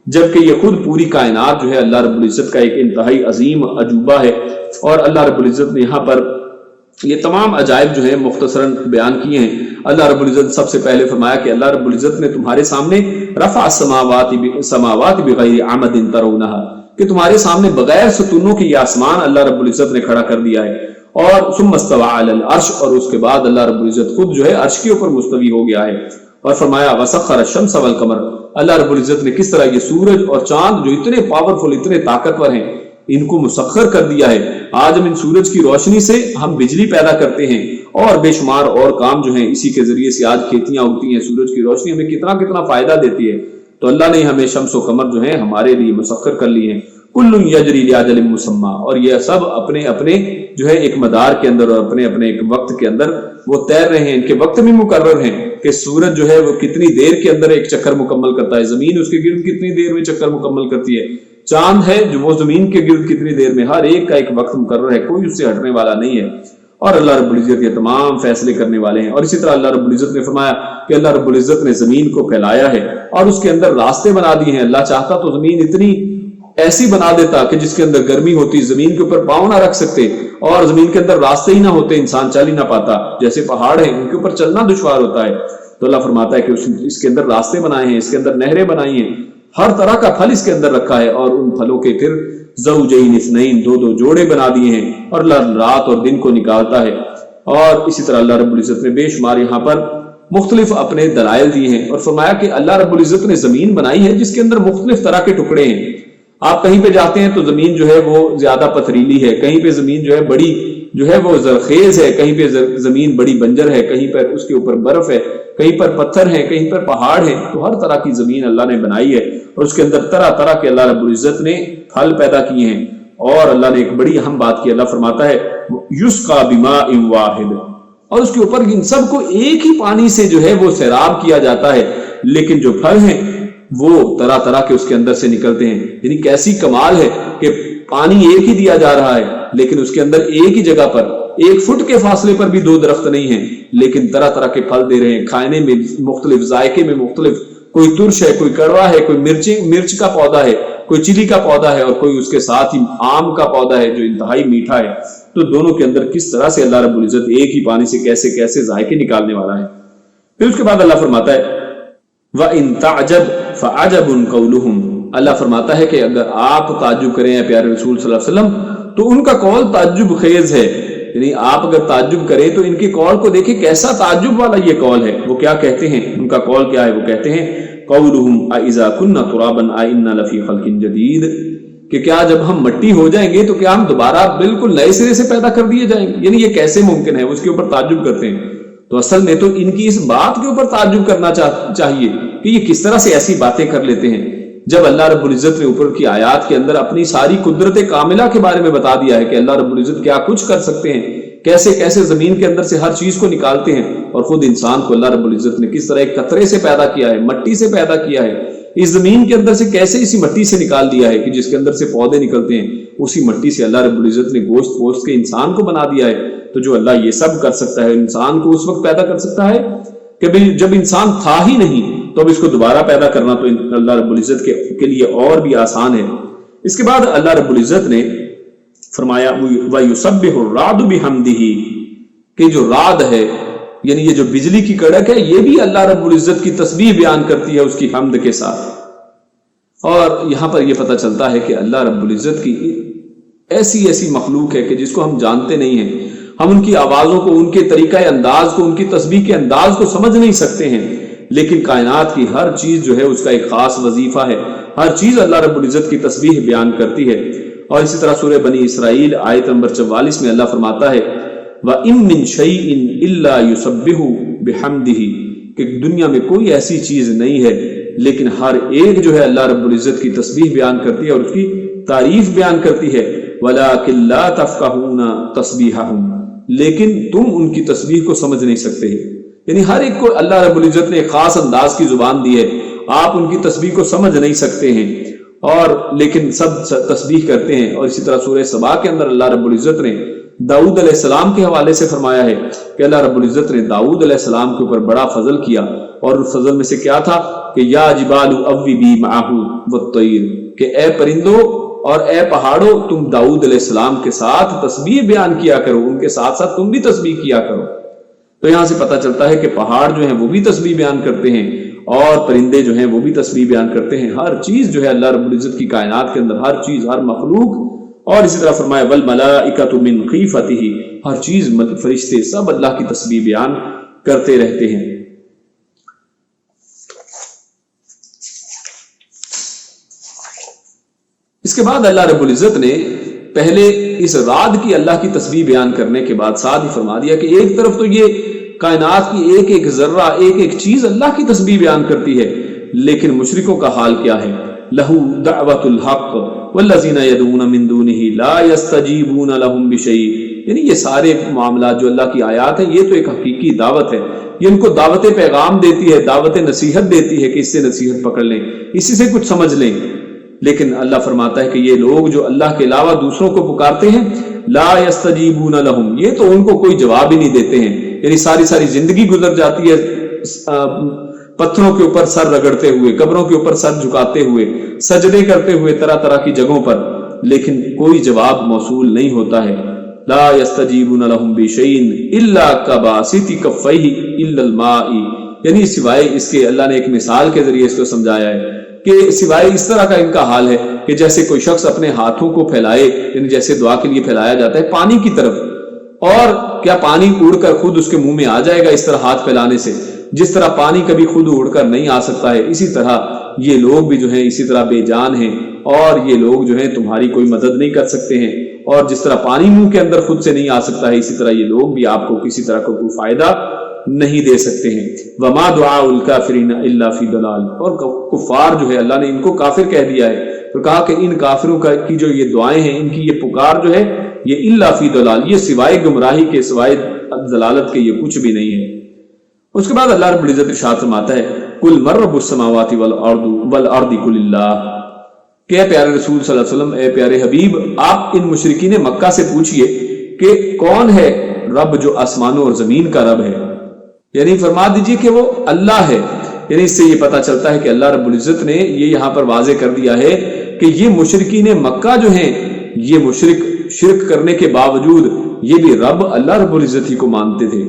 جبکہ یہ خود پوری کائنات جو ہے اللہ رب العزت کا ایک انتہائی عظیم عجوبہ ہے. اور اللہ رب العزت نے یہاں پر یہ تمام عجائب جو ہیں مختصراً بیان کیے ہیں. اللہ رب العزت سب سے پہلے فرمایا کہ اللہ رب العزت نے تمہارے سامنے رفع السماوات بغیر عمد ترونہا، کہ تمہارے سامنے بغیر ستونوں کے یہ آسمان اللہ رب العزت نے کھڑا کر دیا ہے. اور ثم استوى علی العرش، اور اس کے بعد اللہ رب العزت خود جو ہے عرش کے اوپر مستوی ہو گیا ہے. اور فرمایا وسخر الشمس والقمر، اللہ رب العزت نے کس طرح یہ سورج اور چاند جو اتنے پاورفل، اتنے طاقتور ہیں، ان کو مسخر کر دیا ہے. آج ہم ان سورج کی روشنی سے ہم بجلی پیدا کرتے ہیں اور بے شمار اور کام جو ہیں اسی کے ذریعے سے آج کھیتیاں اگتی ہیں. سورج کی روشنی ہمیں کتنا کتنا فائدہ دیتی ہے. تو اللہ نے ہمیں شمس و قمر جو ہیں ہمارے لیے مسخر کر لی ہیں. کل یجری لاجل مسمى، اور یہ سب اپنے اپنے جو ہے ایک مدار کے اندر اور اپنے اپنے ایک وقت کے اندر وہ تیر رہے ہیں. ان کے وقت بھی مقرر ہیں کہ سورج جو ہے وہ کتنی دیر کے اندر ایک چکر مکمل کرتا ہے، زمین اس کے گرد کتنی دیر میں چکر مکمل کرتی ہے، چاند ہے جو وہ زمین کے گرد کتنی دیر میں، ہر ایک کا ایک وقت مقرر ہے، کوئی اس سے ہٹنے والا نہیں ہے. اور اللہ رب العزت یہ تمام فیصلے کرنے والے ہیں۔ اور اسی طرح اللہ رب العزت نے فرمایا کہ اللہ رب العزت نے زمین کو پھیلایا ہے اور اس کے اندر راستے بنا دیے ہیں۔ اللہ چاہتا تو زمین اتنی ایسی بنا دیتا کہ جس کے اندر گرمی ہوتی، زمین کے اوپر پاؤں نہ رکھ سکتے اور زمین کے اندر راستے ہی نہ ہوتے، انسان چل ہی نہ پاتا۔ جیسے پہاڑ ہیں ان کے اوپر چلنا دشوار ہوتا ہے، تو اللہ فرماتا ہے کہ اس کے اندر راستے بنائے ہیں، اس کے اندر نہریں بنائی ہیں، ہر طرح کا پھل اس کے اندر رکھا ہے، اور ان پھلوں کے پھر زوجین اثنین، دو جوڑے بنا دیے ہیں، اور اللہ رات اور دن کو نکالتا ہے۔ اور اسی طرح اللہ رب العزت نے بے شمار یہاں پر مختلف اپنے دلائل دیے ہیں، اور فرمایا کہ اللہ رب العزت نے زمین بنائی ہے جس کے اندر مختلف طرح کے ٹکڑے ہیں۔ آپ کہیں پہ جاتے ہیں تو زمین جو ہے وہ زیادہ پتھریلی ہے، کہیں پہ زمین جو ہے بڑی جو ہے وہ زرخیز ہے، کہیں پہ زمین بڑی بنجر ہے، کہیں پر اس کے اوپر برف ہے، کہیں پر پتھر ہیں، کہیں پر پہاڑ ہیں۔ تو ہر طرح کی زمین اللہ نے بنائی ہے، اور اس کے اندر طرح طرح کے اللہ رب العزت نے پھل پیدا کیے ہیں۔ اور اللہ نے ایک بڑی اہم بات کی، اللہ فرماتا ہے یسقا بماء واحد، اور اس کے اوپر ان سب کو ایک ہی پانی سے جو ہے وہ سیراب کیا جاتا ہے، لیکن جو پھل ہیں وہ طرح طرح کے اس کے اندر سے نکلتے ہیں۔ یعنی کیسی کمال ہے کہ پانی ایک ہی دیا جا رہا ہے، لیکن اس کے اندر ایک ہی جگہ پر 1 فٹ کے فاصلے پر بھی 2 درخت نہیں ہیں، لیکن طرح طرح کے پھل دے رہے ہیں، کھانے میں مختلف، ذائقے میں مختلف، کوئی ترش ہے، کوئی کڑوا ہے، کوئی مرچ کا پودا ہے، کوئی چلی کا پودا ہے، اور کوئی اس کے ساتھ ہی آم کا پودا ہے جو انتہائی میٹھا ہے۔ تو دونوں کے اندر کس طرح سے اللہ رب العزت ایک ہی پانی سے کیسے کیسے ذائقے نکالنے والا ہے۔ پھر اس کے بعد اللہ فرماتا ہے وَإِن تَعْجَبْ فَعَجَبٌ قَوْلُهُمْ، اللہ فرماتا ہے کہ اگر آپ تعجب کریں پیارے رسول صلی اللہ علیہ وسلم تو ان کا قول تعجب خیز ہے، یعنی آپ اگر تعجب کریں تو ان کے قول کو دیکھیں کیسا تعجب والا یہ قول ہے۔ وہ کیا کہتے ہیں، ان کا قول کیا ہے، وہ کہتے ہیں قَوْلُهُمْ أَإِذَا كُنَّا تُرَابًا أَإِنَّا لَفِي خَلْقٍ جَدِيدٍ، کہ کیا جب ہم مٹی ہو جائیں گے تو کیا ہم دوبارہ بالکل نئے سرے سے پیدا کر دیے جائیں گے، یعنی یہ کیسے ممکن ہے، اس کے اوپر تعجب کرتے ہیں۔ تو اصل میں تو ان کی اس بات کے اوپر تعجب کرنا چاہیے کہ یہ کس طرح سے ایسی باتیں کر لیتے ہیں، جب اللہ رب العزت نے اوپر کی آیات کے اندر اپنی ساری قدرت کاملہ کے بارے میں بتا دیا ہے کہ اللہ رب العزت کیا کچھ کر سکتے ہیں، کیسے کیسے زمین کے اندر سے ہر چیز کو نکالتے ہیں، اور خود انسان کو اللہ رب العزت نے کس طرح ایک قطرے سے پیدا کیا ہے، مٹی سے پیدا کیا ہے، اس زمین کے اندر سے کیسے اسی مٹی سے نکال دیا ہے کہ جس کے اندر سے پودے نکلتے ہیں، اسی مٹی سے اللہ رب العزت نے گوشت پوشت کے انسان کو بنا دیا ہے۔ تو جو اللہ یہ سب کر سکتا ہے، انسان کو اس وقت پیدا کر سکتا ہے کہ جب انسان تھا ہی نہیں، تو اب اس کو دوبارہ پیدا کرنا تو اللہ رب العزت کے لیے اور بھی آسان ہے۔ اس کے بعد اللہ رب العزت نے فرمایا وَيُسَبِّحُ الرَّعْدُ بِحَمْدِهِ، کہ جو رعد ہے یعنی یہ جو بجلی کی کڑک ہے، یہ بھی اللہ رب العزت کی تسبیح بیان کرتی ہے اس کی حمد کے ساتھ۔ اور یہاں پر یہ پتہ چلتا ہے کہ اللہ رب العزت کی ایسی مخلوق ہے کہ جس کو ہم جانتے نہیں ہیں، ہم ان کی آوازوں کو، ان کے طریقہ انداز کو، ان کی تسبیح کے انداز کو سمجھ نہیں سکتے ہیں، لیکن کائنات کی ہر چیز جو ہے اس کا ایک خاص وظیفہ ہے، ہر چیز اللہ رب العزت کی تسبیح بیان کرتی ہے۔ اور اسی طرح سورہ بنی اسرائیل آیت نمبر 44 میں اللہ فرماتا ہے وَإِن مِّن شَيْءٍ إِلَّا يُسَبِّحُ بِحَمْدِهِ، کہ دنیا میں کوئی ایسی چیز نہیں ہے لیکن ہر ایک جو ہے اللہ رب العزت کی تسبیح بیان کرتی ہے اور اس کی تعریف بیان کرتی ہے۔ وَلَٰكِن لَّا تَفْقَهُونَ تَسْبِيحَهُمْ، لیکن تم ان کی تسبیح کو سمجھ نہیں سکتے، یعنی ہر ایک کو اللہ رب العزت نے ایک خاص انداز کی زبان دی ہے، آپ ان کی تسبیح کو سمجھ نہیں سکتے ہیں، اور لیکن سب تسبیح کرتے ہیں۔ اور اسی طرح سورہ سبا کے اندر اللہ رب العزت نے داؤد علیہ السلام کے حوالے سے فرمایا ہے کہ اللہ رب العزت نے داؤد علیہ السلام کے اوپر بڑا فضل کیا، اور اس فضل میں سے کیا تھا کہ یا جبال اوبی معہ والطیر، کہ اے پرندوں اور اے پہاڑوں تم داؤد علیہ السلام کے ساتھ تسبیح بیان کیا کرو، ان کے ساتھ ساتھ تم بھی تسبیح کیا کرو۔ تو یہاں سے پتہ چلتا ہے کہ پہاڑ جو ہیں وہ بھی تسبیح بیان کرتے ہیں، اور پرندے جو ہیں وہ بھی تسبیح بیان کرتے ہیں، ہر چیز جو ہے اللہ رب العزت کی کائنات کے اندر، ہر چیز، ہر مخلوق۔ اور اسی طرح فرمایا والملائکۃ من خیفتہ، ہر چیز، فرشتے سب اللہ کی تسبیح بیان کرتے رہتے ہیں۔ اس کے بعد اللہ رب العزت نے پہلے اس رعد کی اللہ کی تسبیح بیان کرنے کے بعد ساتھ ہی فرما دیا کہ ایک طرف تو یہ کائنات کی ایک ایک ذرہ، ایک ایک چیز اللہ کی تسبیح بیان کرتی ہے، لیکن مشرکوں کا حال کیا ہے؟ لہو دعوت الحق والذین یدعون من دونہ لا یستجیبون لہم بشیء، یعنی یہ سارے معاملات جو اللہ کی آیات ہیں یہ تو ایک حقیقی دعوت ہے، یہ ان کو دعوت پیغام دیتی ہے، دعوت نصیحت دیتی ہے کہ اس سے نصیحت پکڑ لیں، اسی سے کچھ سمجھ لیں۔ لیکن اللہ فرماتا ہے کہ یہ لوگ جو اللہ کے علاوہ دوسروں کو پکارتے ہیں لا یستجیبون لہم، یہ تو ان کو کوئی جواب ہی نہیں دیتے ہیں، یعنی ساری ساری زندگی گزر جاتی ہے پتھروں کے اوپر سر رگڑتے ہوئے، قبروں کے اوپر سر جھکاتے ہوئے، سجدے کرتے ہوئے طرح طرح کی جگہوں پر، لیکن کوئی جواب موصول نہیں ہوتا ہے۔ لا یستجیبون لہم بشیء الا کباسط کفیہ الا الماء، یعنی سوائے اس کے، اللہ نے ایک مثال کے ذریعے اس کو سمجھایا ہے کہ سوائے اس طرح کا ان کا حال ہے کہ جیسے کوئی شخص اپنے ہاتھوں کو پھیلائے، یعنی جیسے دعا کے لیے پھیلایا جاتا ہے پانی کی طرف، اور کیا پانی اڑ کر خود اس کے منہ میں آ جائے گا اس طرح ہاتھ پھیلانے سے؟ جس طرح پانی کبھی خود اڑ کر نہیں آ سکتا ہے، اسی طرح یہ لوگ بھی جو ہیں اسی طرح بے جان ہیں، اور یہ لوگ جو ہیں تمہاری کوئی مدد نہیں کر سکتے ہیں، اور جس طرح پانی منہ کے اندر خود سے نہیں آ سکتا ہے، اسی طرح یہ لوگ بھی آپ کو کسی طرح کو کوئی فائدہ نہیں دے سکتے ہیں۔ وما دعاء الکافرین الا فی ضلال، اور کفار جو ہے اللہ نے ان کو کافر کہہ دیا ہے، تو کہا کہ ان کافروں کی جو یہ دعائیں ہیں، ان کی یہ پکار جو ہے، یہ الا فی ضلال، یہ سوائے گمراہی کے، سوائے ضلالت کے یہ کچھ بھی نہیں ہے۔ اس کے بعد اللہ رب العزت ارشاد فرماتا ہے قل من رب السماوات والارض قل اللہ، کہ اے پیارے رسول صلی اللہ علیہ وسلم، اے پیارے حبیب، آپ ان مشرکین مکہ سے پوچھئے کہ کون ہے رب جو آسمانوں اور زمین کا رب ہے، یعنی فرما دیجئے کہ وہ اللہ ہے۔ یعنی اس سے یہ پتا چلتا ہے کہ اللہ رب العزت نے یہ یہاں پر واضح کر دیا ہے کہ یہ مشرکین مکہ جو ہیں، یہ شرک کرنے کے باوجود یہ بھی رب اللہ رب العزت ہی کو مانتے تھے۔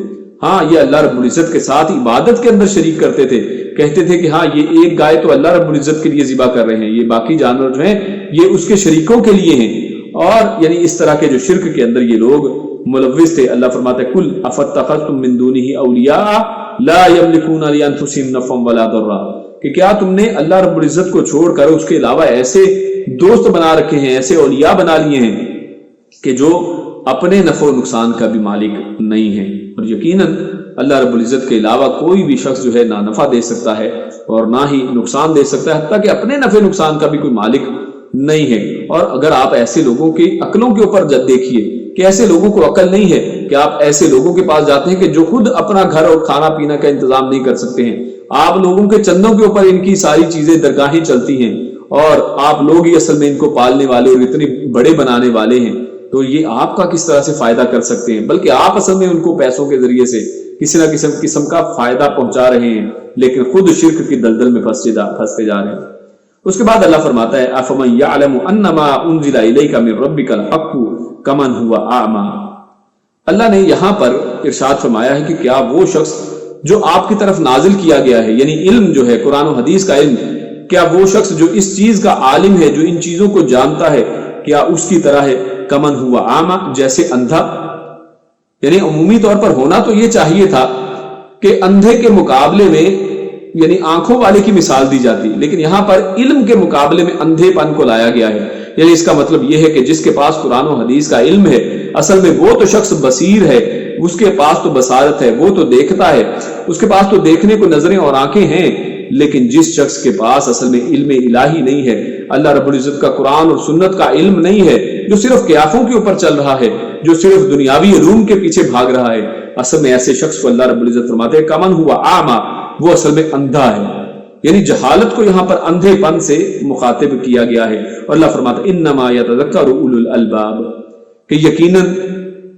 ہاں، یہ اللہ رب العزت کے ساتھ عبادت کے اندر شریک کرتے تھے، کہتے تھے کہ ہاں یہ ایک گائے تو اللہ رب العزت کے لیے ذبح کر رہے ہیں، یہ باقی جانور جو ہیں یہ اس کے شریکوں کے لیے ہیں، اور یعنی اس طرح کے جو شرک کے اندر یہ لوگ ملوث تھے۔ اللہ فرماتا ہے کل افاتخذتم من دونہ اولیاء لا یملکون لانفسہم نفعا ولا ضرا، کہ کیا تم نے اللہ رب العزت کو چھوڑ کر اس کے علاوہ ایسے دوست بنا رکھے ہیں، ایسے اولیاء بنا لیے ہیں کہ جو اپنے نفع و نقصان کا بھی مالک نہیں ہیں؟ اور یقیناً اللہ رب العزت کے علاوہ کوئی بھی شخص جو ہے نہ نفع دے سکتا ہے اور نہ ہی نقصان دے سکتا ہے، حتیٰ کہ اپنے نفع نقصان کا بھی کوئی مالک نہیں ہے۔ اور اگر آپ ایسے لوگوں کی عقلوں کے اوپر دیکھیے کہ ایسے لوگوں کو عقل نہیں ہے کہ آپ ایسے لوگوں کے پاس جاتے ہیں کہ جو خود اپنا گھر اور کھانا پینا کا انتظام نہیں کر سکتے ہیں، آپ لوگوں کے چندوں کے اوپر ان کی ساری چیزیں درگاہیں چلتی ہیں، اور آپ لوگ ہی اصل میں ان کو پالنے والے اور اتنے بڑے بنانے والے ہیں، تو یہ آپ کا کس طرح سے فائدہ کر سکتے ہیں؟ بلکہ آپ اصل میں ان کو پیسوں کے ذریعے سے کسی نہ کسی قسم کا فائدہ پہنچا رہے ہیں، لیکن خود شرک کی دلدل میں پھنستے جا رہے ہیں۔ اس کے بعد اللہ فرماتا ہے افمن یعلم انما انزل الیک من ربک الحق کمن هو اعمی، اللہ نے یہاں پر ارشاد فرمایا ہے کہ کیا وہ شخص جو آپ کی طرف نازل کیا گیا ہے، یعنی علم جو ہے قرآن و حدیث کا علم، کیا وہ شخص جو اس چیز کا عالم ہے، جو ان چیزوں کو جانتا ہے، کیا اس کی طرح ہے کمن ہوا اعمی، جیسے اندھا؟ یعنی عمومی طور پر ہونا تو یہ چاہیے تھا کہ اندھے کے مقابلے میں یعنی آنکھوں والے کی مثال دی جاتی، لیکن یہاں پر علم کے مقابلے میں اندھے پن کو لایا گیا ہے۔ یعنی اس کا مطلب یہ ہے کہ جس کے پاس قرآن و حدیث کا علم ہے، اصل میں وہ تو شخص بصیر ہے، اس کے پاس تو بصارت ہے، وہ تو دیکھتا ہے، اس کے پاس تو دیکھنے کو نظریں اور آنکھیں ہیں، لیکن جس شخص کے پاس اصل میں علم الہی نہیں ہے، اللہ رب العزت کا قرآن اور سنت کا علم نہیں ہے، جو صرف قیافوں کے اوپر چل رہا ہے، جو صرف دنیاوی علوم کے پیچھے بھاگ رہا ہے، اصل میں ایسے شخص کو اللہ رب العزت فرماتے ہیں کمن ہوا اعمی، وہ اصل میں اندھا ہے۔ یعنی جہالت کو یہاں پر اندھے پن سے مخاطب کیا گیا ہے، اور اللہ فرماتا ہے انما یتذکر اولو الالباب، کہ یقیناً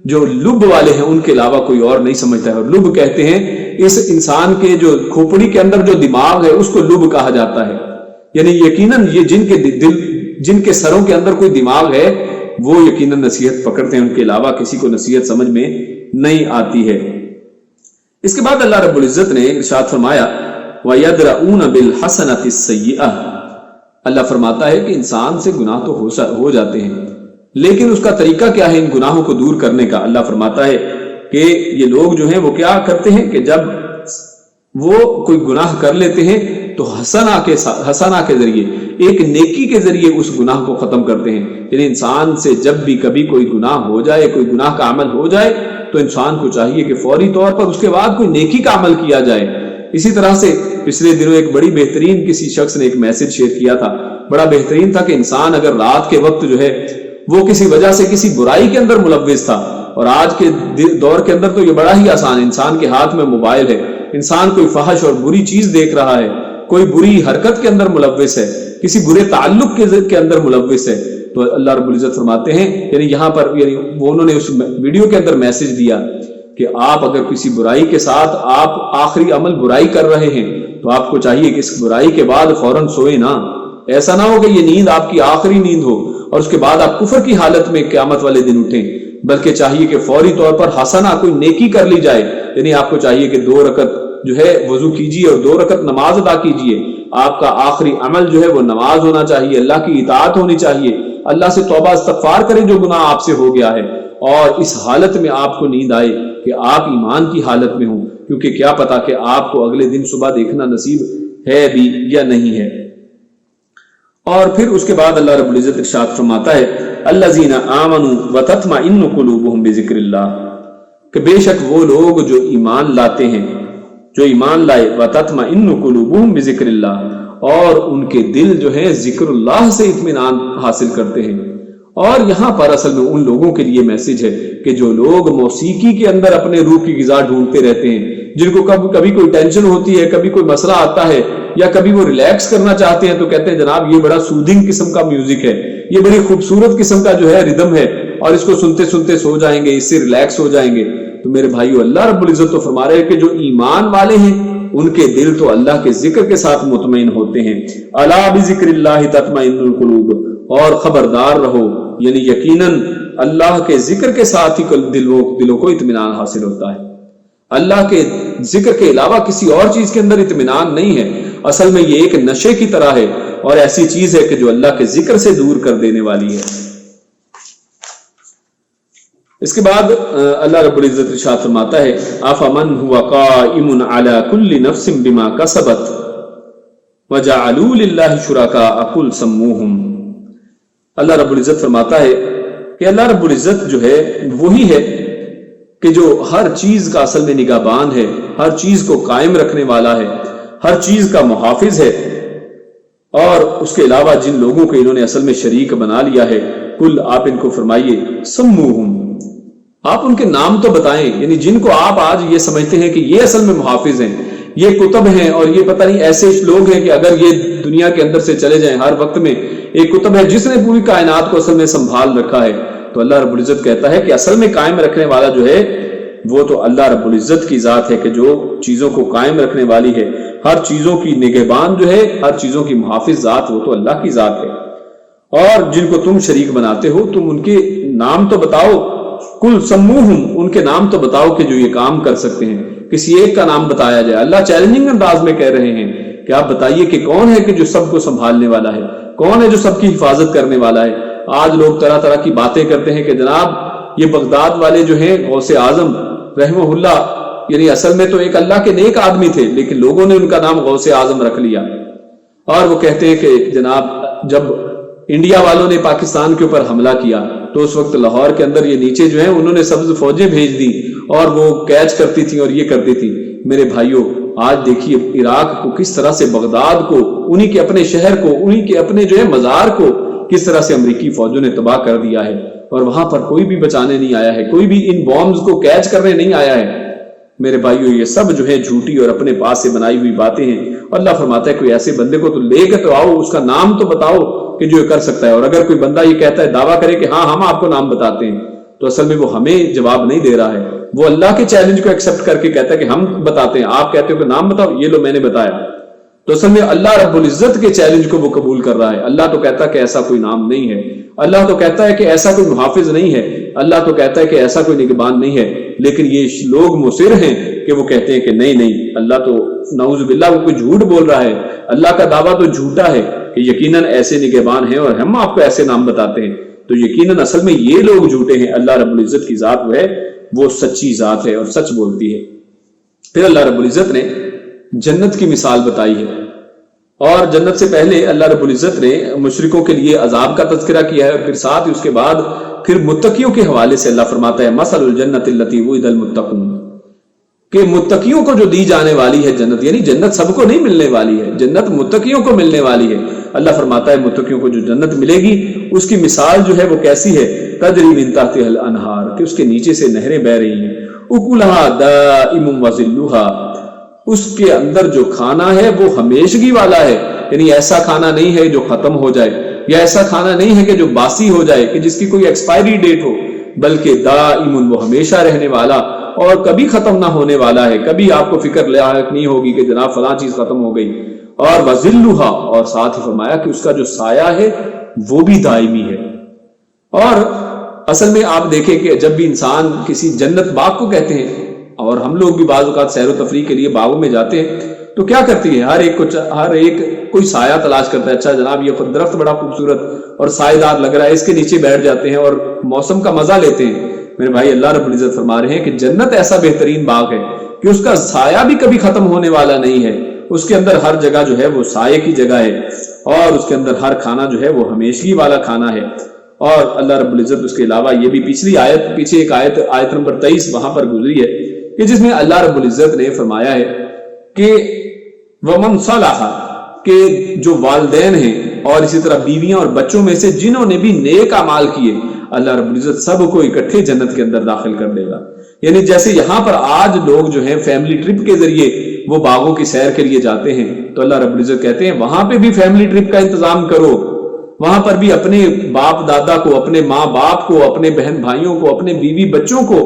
جو لب والے ہیں ان کے علاوہ کوئی اور نہیں سمجھتا ہے۔ اور لب کہتے ہیں اس انسان کے جو کھوپڑی کے اندر جو دماغ ہے اس کو لب کہا جاتا ہے، یعنی یقیناً یہ جن کے سروں کے اندر کوئی دماغ ہے وہ یقیناً نصیحت پکڑتے ہیں، ان کے علاوہ کسی کو نصیحت سمجھ میں نہیں آتی ہے۔ اس کے بعد اللہ رب العزت نے ارشاد فرمایا وَيَدْرَؤُونَ بِالْحَسَنَةِ السَّيِّئَةِ، اللہ فرماتا ہے کہ انسان سے گناہ تو ہو جاتے ہیں، لیکن اس کا طریقہ کیا ہے ان گناہوں کو دور کرنے کا؟ اللہ فرماتا ہے کہ یہ لوگ جو ہیں وہ کیا کرتے ہیں کہ جب وہ کوئی گناہ کر لیتے ہیں تو حسنہ کے ذریعے، ایک نیکی کے ذریعے اس گناہ کو ختم کرتے ہیں۔ یعنی انسان سے جب بھی کبھی کوئی گناہ ہو جائے، کوئی گناہ کا عمل ہو جائے، تو انسان کو چاہیے کہ فوری طور پر اس کے بعد کوئی نیکی کا عمل کیا جائے۔ اسی طرح سے پچھلے دنوں ایک بڑی بہترین کسی شخص نے ایک میسج شیئر کیا تھا، بڑا بہترین تھا کہ انسان اگر رات کے وقت جو ہے وہ کسی وجہ سے کسی برائی کے اندر ملوث تھا، اور آج کے دور کے اندر تو یہ بڑا ہی آسان، انسان کے ہاتھ میں موبائل ہے، انسان کوئی فحش اور بری چیز دیکھ رہا ہے، کوئی بری حرکت کے اندر ملوث ہے، کسی برے تعلق کے اندر ملوث ہے، تو اللہ رب العزت فرماتے ہیں یعنی یہاں پر یعنی وہ انہوں نے اس ویڈیو کے اندر میسج دیا کہ آپ اگر کسی برائی کے ساتھ آپ آخری عمل برائی کر رہے ہیں تو آپ کو چاہیے کہ اس برائی کے بعد فوراً سوئے نا. ایسا نہ ہو کہ یہ نیند آپ کی آخری نیند ہو اور اس کے بعد آپ کفر کی حالت میں قیامت والے دن اٹھیں، بلکہ چاہیے کہ فوری طور پر حسنہ کوئی نیکی کر لی جائے. یعنی آپ کو چاہیے کہ 2 رکعت جو ہے وضو کیجیے اور 2 رکعت نماز ادا کیجیے. آپ کا آخری عمل جو ہے وہ نماز ہونا چاہیے، اللہ کی اطاعت ہونی چاہیے، اللہ سے توبہ استغفار کریں جو گناہ آپ سے ہو گیا ہے، اور اس حالت میں آپ کو نیند آئے کہ آپ ایمان کی حالت میں ہوں، کیونکہ کیا پتا کہ آپ کو اگلے دن صبح دیکھنا نصیب ہے بھی یا نہیں ہے. اور پھر اس کے بعد اللہ رب العزت ارشاد فرماتا ہے الذین آمنوا وتطمئن قلوبهم بذکر اللہ، کہ بے شک وہ لوگ جو ایمان لاتے ہیں، جو ایمان لائے وتطمئن قلوبهم بذکر اللہ، اور ان کے دل جو ہے ذکر اللہ سے اطمینان حاصل کرتے ہیں. اور یہاں پر اصل میں ان لوگوں کے لیے میسج ہے کہ جو لوگ موسیقی کے اندر اپنے روح کی غذا ڈھونڈتے رہتے ہیں، جن کو کبھی کوئی ٹینشن ہوتی ہے، کبھی کوئی مسئلہ آتا ہے، یا کبھی وہ ریلیکس کرنا چاہتے ہیں تو کہتے ہیں جناب یہ بڑا سودنگ قسم کا میوزک ہے، یہ بڑی خوبصورت قسم کا جو ہے ردم ہے، اور اس کو سنتے سنتے سو جائیں گے، اس سے ریلیکس ہو جائیں گے. تو میرے بھائیو اللہ رب العزت تو فرما رہے ہیں کہ جو ایمان والے ہیں ان کے دل تو اللہ کے ذکر کے ساتھ مطمئن ہوتے ہیں. الا بذکر اللہ تطمئن القلوب، اور خبردار رہو یعنی یقیناً اللہ کے ذکر کے ساتھ ہی دلوں کو اطمینان حاصل ہوتا ہے. اللہ کے ذکر کے علاوہ کسی اور چیز کے اندر اطمینان نہیں ہے. اصل میں یہ ایک نشے کی طرح ہے اور ایسی چیز ہے کہ جو اللہ کے ذکر سے دور کر دینے والی ہے. اس کے بعد اللہ رب العزت ارشاد فرماتا ہے افمن هو قائم على كل نفس بما كسبت وجعلوا لله شركاء قل سموهم. اللہ رب العزت فرماتا ہے کہ اللہ رب العزت جو ہے وہی ہے کہ جو ہر چیز کا اصل میں نگہبان ہے، ہر چیز کو قائم رکھنے والا ہے، ہر چیز کا محافظ ہے. اور اس کے علاوہ جن لوگوں کو انہوں نے اصل میں شریک بنا لیا ہے، کل آپ ان کو فرمائیے سموہم، آپ ان کے نام تو بتائیں. یعنی جن کو آپ آج یہ سمجھتے ہیں کہ یہ اصل میں محافظ ہیں، یہ کتب ہیں، اور یہ پتہ نہیں ایسے لوگ ہیں کہ اگر یہ دنیا کے اندر سے چلے جائیں ہر وقت میں ایک کتب ہے جس نے پوری کائنات کو اصل میں سنبھال رکھا ہے. تو اللہ رب العزت کہتا ہے کہ اصل میں قائم رکھنے والا جو ہے وہ تو اللہ رب العزت کی ذات ہے، کہ جو چیزوں کو قائم رکھنے والی ہے، ہر چیزوں کی نگہبان جو ہے، ہر چیزوں کی محافظ ذات وہ تو اللہ کی ذات ہے. اور جن کو تم شریک بناتے ہو تم ان کے نام تو بتاؤ، کل سموہم، ان کے نام تو بتاؤ کہ جو یہ کام کر سکتے ہیں. کسی ایک کا نام بتایا جائے. اللہ چیلنجنگ انداز میں کہہ رہے ہیں کہ آپ بتائیے کہ کون ہے کہ جو سب کو سنبھالنے والا ہے، کون ہے جو سب کی حفاظت کرنے والا ہے. آج لوگ طرح طرح کی باتیں کرتے ہیں کہ جناب یہ بغداد والے جو ہیں غوث اعظم رحمہ اللہ، یعنی اصل میں تو ایک اللہ کے نیک آدمی تھے لیکن لوگوں نے ان کا نام غوث اعظم رکھ لیا. اور وہ کہتے ہیں کہ جناب جب انڈیا والوں نے پاکستان کے اوپر حملہ کیا تو اس وقت لاہور کے اندر یہ نیچے جو ہیں انہوں نے سبز فوجیں بھیج دی اور وہ کیچ کرتی تھیں اور یہ کرتی تھی. میرے بھائیوں آج دیکھیے عراق کو کس طرح سے، بغداد کو، انہی کے اپنے شہر کو، انہی کے اپنے جو ہے مزار کو کس طرح سے امریکی فوجوں نے تباہ کر دیا ہے، اور وہاں پر کوئی بھی بچانے نہیں آیا ہے، کوئی بھی ان بامز کو کیچ کرنے نہیں آیا ہے. میرے بھائیوں یہ سب جو ہے جھوٹی اور اپنے پاس سے بنائی ہوئی باتیں ہیں. اللہ فرماتا ہے کوئی ایسے بندے کو تو لے کے تو آؤ، اس کا نام تو بتاؤ کہ جو یہ کر سکتا ہے. اور اگر کوئی بندہ یہ کہتا ہے، دعویٰ کرے کہ ہاں ہم آپ کو نام بتاتے ہیں، تو اصل میں وہ ہمیں جواب نہیں دے رہا ہے، وہ اللہ کے چیلنج کو ایکسپٹ کر کے کہتا ہے کہ ہم بتاتے ہیں. آپ کہتے ہو کہ نام بتاؤ، یہ لو میں نے بتایا. تو اصل میں اللہ رب العزت کے چیلنج کو وہ قبول کر رہا ہے. اللہ تو کہتا ہے کہ ایسا کوئی نام نہیں ہے، اللہ تو کہتا ہے کہ ایسا کوئی محافظ نہیں ہے، اللہ تو کہتا ہے کہ ایسا کوئی نگہبان نہیں ہے. لیکن یہ لوگ مصر ہیں کہ وہ کہتے ہیں کہ نہیں اللہ تو نعوذ باللہ وہ کوئی جھوٹ بول رہا ہے، اللہ کا دعویٰ تو جھوٹا ہے کہ یقیناً ایسے نگہبان ہیں اور ہم آپ کو ایسے نام بتاتے ہیں. تو یقیناً اصل میں یہ لوگ جھوٹے ہیں. اللہ رب العزت کی ذات وہ ہے وہ سچی ذات ہے اور سچ بولتی ہے. پھر اللہ رب العزت نے جنت کی مثال بتائی ہے، اور جنت سے پہلے اللہ رب العزت نے مشرکوں کے لیے عذاب کا تذکرہ کیا ہے، اور پھر ساتھ ہی اس کے بعد پھر متقیوں کے حوالے سے اللہ فرماتا ہے مثل الجنت التی وعد المتقون، کہ متقیوں کو جو دی جانے والی ہے جنت، یعنی جنت سب کو نہیں ملنے والی ہے، جنت متقیوں کو ملنے والی ہے. اللہ فرماتا ہے متقیوں کو جو جنت ملے گی اس کی مثال جو ہے وہ کیسی ہے، تجری من تحتها الانہار، کہ اس کے نیچے سے نہریں بہ رہی ہیں، اکلها دائم وظلها، اس کے اندر جو کھانا ہے وہ ہمیشگی والا ہے، یعنی ایسا کھانا نہیں ہے جو ختم ہو جائے. یا ایسا کھانا نہیں ہے کہ جو باسی ہو جائے، کہ جس کی کوئی ایکسپائری ڈیٹ ہو، بلکہ دائم، وہ ہمیشہ رہنے والا اور کبھی ختم نہ ہونے والا ہے، کبھی آپ کو فکر لاحق نہیں ہوگی کہ جناب فلاں چیز ختم ہو گئی۔ اور وَظِلُّهَا، اور ساتھ ہی فرمایا کہ اس کا جو سایہ ہے وہ بھی دائمی ہے۔ اور اصل میں آپ دیکھیں کہ جب بھی انسان کسی جنت باغ کو کہتے ہیں، اور ہم لوگ بھی بعض اوقات سیر و تفریح کے لیے باغوں میں جاتے ہیں تو کیا کرتی ہے، ہر ایک کوئی سایہ تلاش کرتا ہے، اچھا جناب یہ درخت بڑا خوبصورت اور سایہ دار لگ رہا ہے، اس کے نیچے بیٹھ جاتے ہیں اور موسم کا مزہ لیتے ہیں۔ میرے بھائی، اللہ رب العزت فرما رہے ہیں کہ جنت ایسا بہترین باغ ہے کہ اس کا سایہ بھی کبھی ختم ہونے والا نہیں ہے، اس کے اندر ہر جگہ جو ہے وہ سایہ کی جگہ ہے، اور اس کے اندر ہر کھانا جو ہے وہ ہمیشگی والا کھانا ہے۔ اور اللہ رب العزت اس کے علاوہ یہ بھی پیچھے ایک آیت نمبر 23 وہاں پر گزری ہے کہ جس میں اللہ رب العزت نے فرمایا ہے کہ وَمَنْ صَلَحَ، کہ جو والدین ہیں اور اسی طرح بیویاں اور بچوں میں سے جنہوں نے بھی نیک اعمال کیے، اللہ رب العزت سب کو اکٹھے جنت کے اندر داخل کر دے گا۔ یعنی جیسے یہاں پر آج لوگ جو ہیں فیملی ٹرپ کے ذریعے وہ باغوں کی سیر کے لیے جاتے ہیں، تو اللہ رب العزت کہتے ہیں وہاں پہ بھی فیملی ٹرپ کا انتظام کرو، وہاں پر بھی اپنے باپ دادا کو، اپنے ماں باپ کو، اپنے بہن بھائیوں کو، اپنے بیوی بچوں کو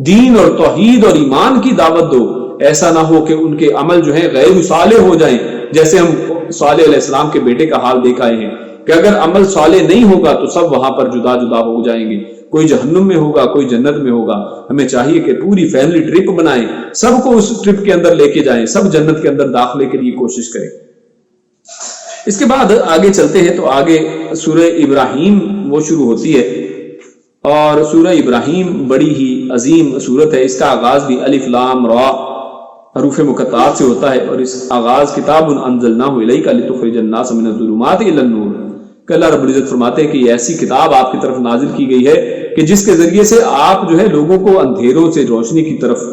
دین اور توحید اور ایمان کی دعوت دو۔ ایسا نہ ہو کہ ان کے عمل جو ہیں غیر صالح ہو جائیں، جیسے ہم صالح علیہ السلام کے بیٹے کا حال دیکھ آئے ہیں کہ اگر عمل صالح نہیں ہوگا تو سب وہاں پر جدا جدا ہو جائیں گے، کوئی جہنم میں ہوگا، کوئی جنت میں ہوگا۔ ہمیں چاہیے کہ پوری فیملی ٹرپ بنائیں، سب کو اس ٹرپ کے اندر لے کے جائیں، سب جنت کے اندر داخلے کے لیے کوشش کریں۔ اس کے بعد آگے چلتے ہیں تو آگے سورہ ابراہیم وہ شروع ہوتی ہے، اور سورہ ابراہیم بڑی ہی عظیم سورت ہے۔ اس کا آغاز بھی الف لام را حروف مقطعات سے ہوتا ہے، اور اس آغاز کتاب انزلناہ الیک لتخرج الناس من الظلمات الی النور، کہ اللہ رب العزت فرماتے ہیں کہ یہ ایسی کتاب آپ کی طرف نازل کی گئی ہے کہ جس کے ذریعے سے آپ جو ہے لوگوں کو اندھیروں سے روشنی کی طرف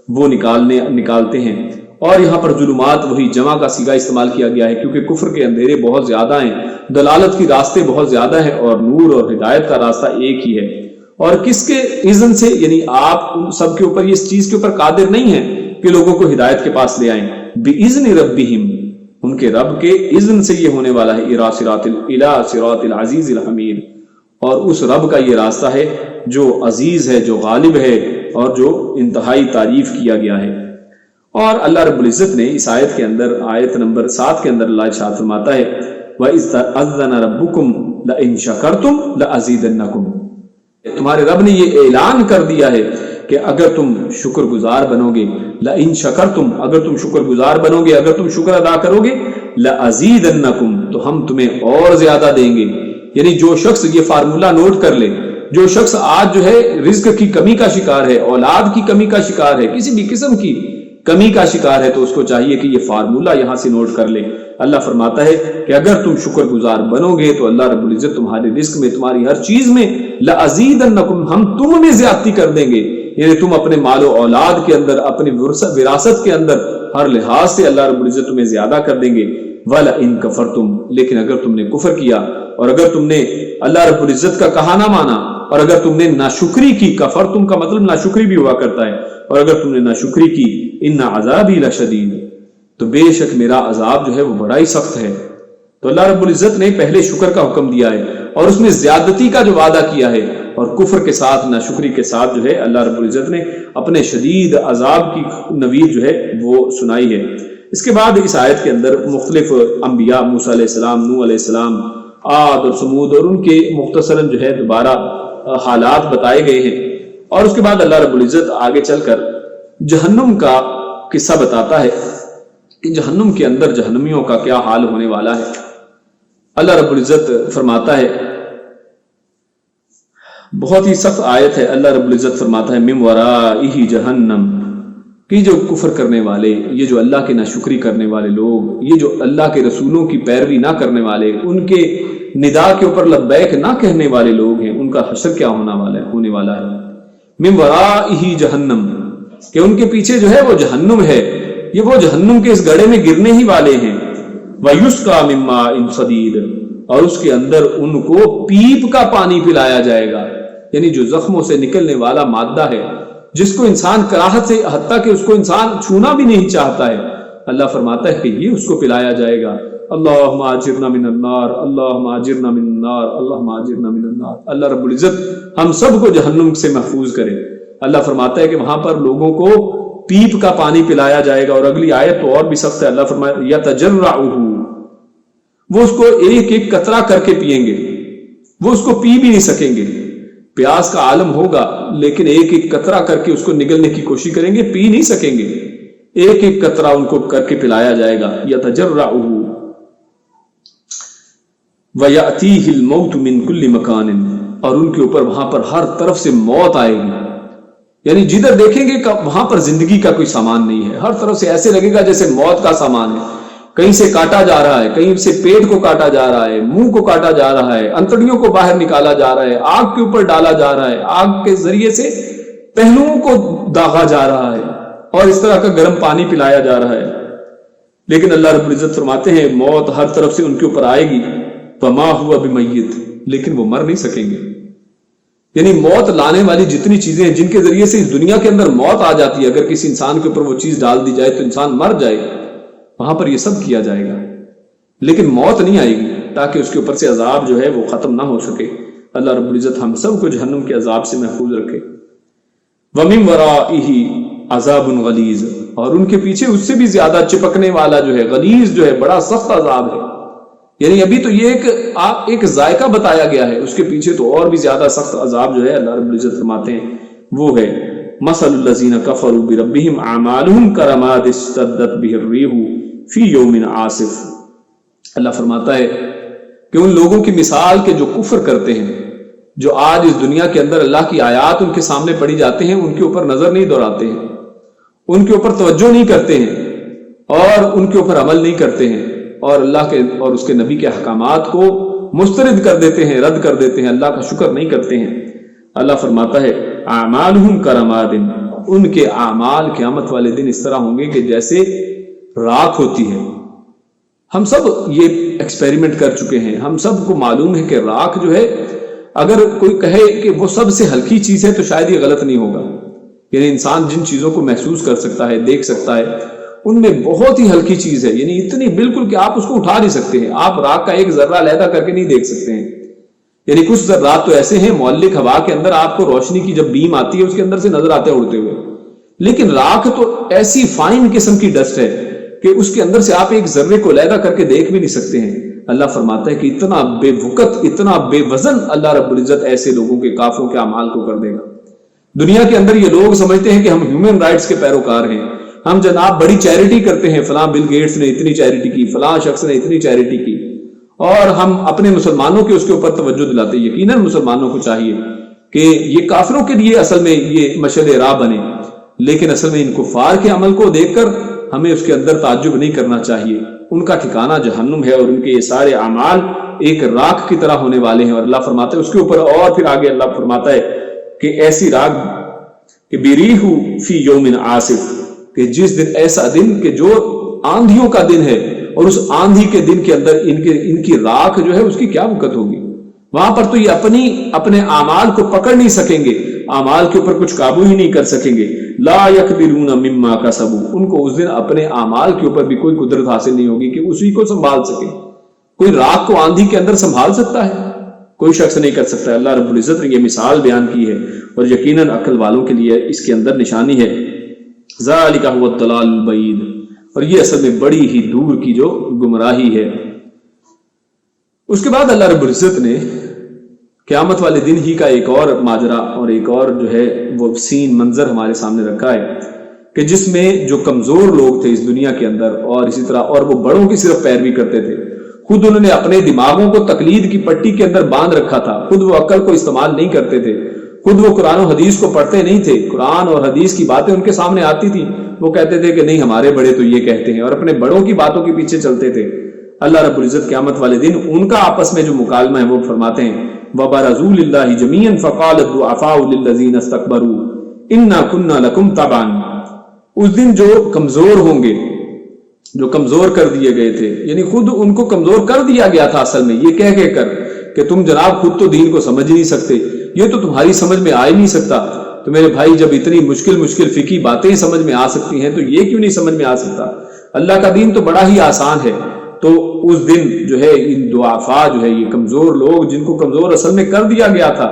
وہ نکالتے ہیں۔ اور یہاں پر ظلمات وہی جمع کا صیغہ استعمال کیا گیا ہے کیونکہ کفر کے اندھیرے بہت زیادہ ہیں، دلالت کی راستے بہت زیادہ ہیں، اور نور اور ہدایت کا راستہ ایک ہی ہے۔ اور کس کے اذن سے، یعنی آپ سب کے اوپر اس چیز کے اوپر قادر نہیں ہیں کہ لوگوں کو ہدایت کے پاس لے آئیں، بِإِذْنِ رَبِّهِمْ، ان کے رب کے اذن سے یہ ہونے والا ہے، اِلَى صِرَاطِ الْعَزِيزِ الْحَمِيدِ، اور اس رب کا یہ راستہ ہے جو عزیز ہے، جو غالب ہے، اور جو انتہائی تعریف کیا گیا ہے۔ اور اللہ رب العزت نے اس آیت کے اندر، آیت نمبر 7 کے اندر اللہ ارشاد فرماتا ہے وَإِذْ تَأَذَّنَ رَبُّكُمْ لَإِن شَكَرْتُمْ لَأَزِيدَنَّكُمْ، تمہارے رب نے یہ اعلان کر دیا ہے کہ اگر تم شکر گزار بنو گے، لَإِن شَكَرْتُمْ، اگر تم شکر گزار بنو گے، اگر تم شکر ادا کرو گے، لَأَزِيدَنَّكُمْ، تو ہم تمہیں اور زیادہ دیں گے۔ یعنی جو شخص یہ فارمولہ نوٹ کر لے، جو شخص آج جو ہے رزق کی کمی کا شکار ہے، اولاد کی کمی کا شکار ہے، کسی بھی قسم کی کمی کا شکار ہے، تو اس کو چاہیے کہ یہ فارمولہ یہاں سے نوٹ کر لے۔ اللہ فرماتا ہے کہ اگر تم شکر گزار بنو گے تو اللہ رب العزت تمہارے رزق میں، تمہاری ہر چیز میں، لَأَزِيدَنَّكُمْ، ہم تم میں زیادتی کر دیں گے۔ یعنی تم اپنے مال و اولاد کے اندر، اپنی وراثت کے اندر، ہر لحاظ سے اللہ رب العزت تمہیں زیادہ کر دیں گے۔ وَلَئِن كَفَرْتُمْ، لیکن اگر تم نے کفر کیا، اور اگر تم نے اللہ رب العزت کا کہا نہ مانا، اور اگر تم نے ناشکری کی، کفرتم کا مطلب ناشکری بھی ہوا کرتا ہے، اور اگر تم نے ناشکری کی، ان عذابی لشدید، تو بے شک میرا عذاب جو ہے وہ بڑا ہی سخت ہے۔ تو اللہ رب العزت نے پہلے شکر کا حکم دیا ہے، اور اس میں زیادتی کا جو وعدہ کیا ہے، اور کفر کے ساتھ، ناشکری کے ساتھ جو ہے اللہ رب العزت نے اپنے شدید عذاب کی نوید جو ہے وہ سنائی ہے۔ اس کے بعد اس آیت کے اندر مختلف انبیاء، موسیٰ علیہ السلام، نوح علیہ السلام، عاد اور سمود، اور ان کے مختصراً جو ہے دوبارہ حالات بتائے گئے ہیں۔ اور اس کے بعد اللہ رب العزت آگے چل کر جہنم کا قصہ بتاتا ہے کہ جہنم کے اندر جہنمیوں کا کیا حال ہونے والا ہے۔ اللہ رب العزت فرماتا ہے، بہت ہی سخت آیت ہے، اللہ رب العزت فرماتا ہے مِن وَرَائِهِ جہنم، کہ جو کفر کرنے والے، یہ جو اللہ کے ناشکری کرنے والے لوگ، یہ جو اللہ کے رسولوں کی پیروی نہ کرنے والے، ان کے ندا کے اوپر لبیک نہ کہنے والے لوگ ہیں، ان کا حشر کیا ہونے والا ہے۔ مِن وَرَائِهِ جہنم، کہ ان کے پیچھے جو ہے وہ جہنم ہے، یہ وہ جہنم کے اس گڑھے میں گرنے ہی والے ہیں۔ وَيُسْقَى مِن مَّاءٍ صَدِيدٍ، اور اس کے اندر ان کو پیپ کا پانی پلایا جائے گا، یعنی جو زخموں سے نکلنے والا مادہ ہے، جس کو انسان کراہت سے، حتیٰ کہ اس کو انسان چھونا بھی نہیں چاہتا ہے، اللہ فرماتا ہے کہ یہ اس کو پلایا جائے گا۔ اللہم اجرنا من النار، اللہم اجرنا من النار، اللہم اجرنا من النار۔ اللہ رب العزت ہم سب کو جہنم سے محفوظ کرے۔ اللہ فرماتا ہے کہ وہاں پر لوگوں کو پیپ کا پانی پلایا جائے گا، اور اگلی آیت تو اور بھی سخت ہے، اللہ فرماتا ہے یتجرعہ، وہ اس کو ایک ایک قطرہ کر کے پیئیں گے، وہ اس کو پی بھی نہیں سکیں گے، پیاس کا عالم ہوگا لیکن ایک ایک قطرہ کر کے اس کو نگلنے کی کوشش کریں گے، پی نہیں سکیں گے، ایک ایک قطرہ ان کو کر کے پلایا جائے گا۔ یتجرعہ وَيَأْتِيهِ الْمَوْتُ مِنْ كُلِّ مَكَانٍ، اور ان کے اوپر وہاں پر ہر طرف سے موت آئے گی، یعنی جدھر دیکھیں گے وہاں پر زندگی کا کوئی سامان نہیں ہے، ہر طرف سے ایسے لگے گا جیسے موت کا سامان ہے، کہیں سے کاٹا جا رہا ہے، کہیں سے پیٹ کو کاٹا جا رہا ہے، منہ کو کاٹا جا رہا ہے، انتڑیوں کو باہر نکالا جا رہا ہے، آگ کے اوپر ڈالا جا رہا ہے، آگ کے ذریعے سے پہلوؤں کو داغا جا رہا ہے، اور اس طرح کا گرم پانی پلایا جا رہا ہے۔ لیکن اللہ رب العزت فرماتے ہیں موت ہر طرف سے ان کے اوپر آئے گی، فما ہوا بمیت، لیکن وہ مر نہیں سکیں گے۔ یعنی موت لانے والی جتنی چیزیں ہیں جن کے ذریعے سے اس دنیا کے اندر موت آ جاتی ہے، اگر کسی انسان کے اوپر وہ چیز ڈال دی جائے تو انسان مر جائے، وہاں پر یہ سب کیا جائے گا، لیکن موت نہیں آئے گی تاکہ اس کے اوپر سے عذاب جو ہے وہ ختم نہ ہو سکے۔ اللہ رب العزت ہم سب کو جہنم کے عذاب سے محفوظ رکھے۔ وَمِن وَرَائِهِ عَذَابٌ غَلِيظٌ، اور ان کے پیچھے اس سے بھی زیادہ چپکنے والا جو ہے، غلیظ جو ہے، بڑا سخت عذاب ہے۔ یعنی ابھی تو یہ ایک ذائقہ بتایا گیا ہے، اس کے پیچھے تو اور بھی زیادہ سخت عذاب جو ہے اللہ رب العزت فرماتے ہیں وہ ہے مَثَلُ الَّذِينَ كَفَرُوا بِرَبِّهِمْ أَعْمَالُهُمْ كَرَمَادٍ اشْتَدَّتْ بِهِ الرِّيحُ فِي يَوْمٍ عَاصِفٍ۔ اللہ فرماتا ہے کہ ان لوگوں کی مثال کے جو کفر کرتے ہیں، جو آج اس دنیا کے اندر اللہ کی آیات ان کے سامنے پڑھی جاتے ہیں، ان کے اوپر نظر نہیں دوڑاتے ہیں، ان کے اوپر توجہ نہیں کرتے ہیں، اور ان کے اوپر عمل نہیں کرتے ہیں، اور اللہ کے اور اس کے نبی کے احکامات کو مسترد کر دیتے ہیں، رد کر دیتے ہیں، اللہ کا شکر نہیں کرتے ہیں۔ اللہ فرماتا ہے اعمالہم کرماد، ان کے اعمال قیامت والے دن اس طرح ہوں گے کہ جیسے راکھ ہوتی ہے۔ ہم سب یہ ایکسپیریمنٹ کر چکے ہیں، ہم سب کو معلوم ہے کہ راکھ جو ہے، اگر کوئی کہے کہ وہ سب سے ہلکی چیز ہے تو شاید یہ غلط نہیں ہوگا۔ یعنی انسان جن چیزوں کو محسوس کر سکتا ہے، دیکھ سکتا ہے، ان میں بہت ہی ہلکی چیز ہے، یعنی اتنی بالکل کہ آپ اس کو اٹھا نہیں سکتے ہیں، آپ راکھ کا ایک ذرہ علیحدہ کر کے نہیں دیکھ سکتے ہیں۔ یعنی کچھ ذرات تو ایسے ہیں معلق ہوا کے اندر آپ کو روشنی کی جب بیم آتی ہے اس کے اندر سے نظر آتے ہیں اڑتے ہوئے، لیکن راکھ تو ایسی فائن قسم کی ڈسٹ ہے کہ اس کے اندر سے آپ ایک ذرے کو علیحدہ کر کے دیکھ بھی نہیں سکتے ہیں۔ اللہ فرماتا ہے کہ اتنا بے وقت، اتنا بے وزن اللہ رب العزت ایسے لوگوں کے، کافروں کے اعمال کو کر دے گا۔ دنیا کے اندر یہ لوگ سمجھتے ہیں کہ ہم ہیومن رائٹس کے پیروکار ہیں، ہم جناب بڑی چیریٹی کرتے ہیں، فلاں بل گیٹس نے اتنی چیریٹی کی، فلاں شخص نے اتنی چیریٹی کی، اور ہم اپنے مسلمانوں کے اس کے اوپر توجہ دلاتے ہیں۔ یقیناً مسلمانوں کو چاہیے کہ یہ کافروں کے لیے اصل میں یہ مشعل راہ بنے، لیکن اصل میں ان کفار کے عمل کو دیکھ کر ہمیں اس کے اندر تعجب نہیں کرنا چاہیے۔ ان کا ٹھکانہ جہنم ہے، اور ان کے یہ سارے اعمال ایک راکھ کی طرح ہونے والے ہیں۔ اور اللہ فرماتا ہے اس کے اوپر، اور پھر آگے اللہ فرماتا ہے کہ ایسی راکھ کہ بِرِيحُ فِي يَوْمٍ عَاصِفٍ، کہ جس دن، ایسا دن کہ جو آندھیوں کا دن ہے، اور اس آندھی کے دن کے اندر ان کی راکھ جو ہے اس کی کیا وقت ہوگی۔ وہاں پر تو یہ اپنے اعمال کو پکڑ نہیں سکیں گے، اعمال کے اوپر کچھ قابو ہی نہیں کر سکیں گے۔ لا يقدرون مما کسبوا، ان کو اس دن اپنے اعمال کے اوپر بھی کوئی قدرت حاصل نہیں ہوگی کہ اسی کو سنبھال سکے۔ کوئی راکھ کو آندھی کے اندر سنبھال سکتا ہے؟ کوئی شخص نہیں کر سکتا۔ اللہ رب العزت نے یہ مثال بیان کی ہے، اور یقیناً عقل والوں کے لیے اس کے اندر نشانی ہے۔ ذالک هو الضلال البعید، اور یہ اصل میں بڑی ہی دور کی جو گمراہی ہے۔ اس کے بعد اللہ رب العزت نے قیامت والے دن ہی کا ایک اور ماجرا اور ایک اور جو ہے وہ سین، منظر ہمارے سامنے رکھا ہے کہ جس میں جو کمزور لوگ تھے اس دنیا کے اندر، اور اسی طرح اور وہ بڑوں کی صرف پیروی کرتے تھے، خود انہوں نے اپنے دماغوں کو تقلید کی پٹی کے اندر باندھ رکھا تھا، خود وہ عقل کو استعمال نہیں کرتے تھے، خود وہ قرآن و حدیث کو پڑھتے نہیں تھے، قرآن اور حدیث کی باتیں ان کے سامنے آتی تھی، وہ کہتے تھے کہ نہیں ہمارے بڑے تو یہ کہتے ہیں، اور اپنے بڑوں کی باتوں کے پیچھے چلتے تھے۔ اللہ رب العزت قیامت والے دن ان کا آپس میں جو مکالمہ ہے وہ فرماتے ہیں وَبَرَزُوا لِلَّهِ جَمِيعًا فَقَالَ الضُّعَفَاءُ لِلَّذِينَ اسْتَكْبَرُوا إِنَّا كُنَّا لَكُمْ تَبَعًا، اس دن جو کمزور ہوں گے، جو کمزور کر دیے گئے تھے، یعنی خود ان کو کمزور کر دیا گیا تھا اصل میں یہ کہہ کر کہ تم جناب خود تو دین کو سمجھ نہیں سکتے، یہ تو تمہاری سمجھ میں آ ہی نہیں سکتا، تو میرے بھائی جب اتنی مشکل فقہی باتیں سمجھ میں آ سکتی ہیں تو یہ کیوں نہیں سمجھ میں آ سکتا؟ اللہ کا دین تو بڑا ہی آسان ہے، تو اس دن جو ہے ان ضعفاء جو ہے یہ کمزور لوگ جن کو کمزور اصل میں کر دیا گیا تھا،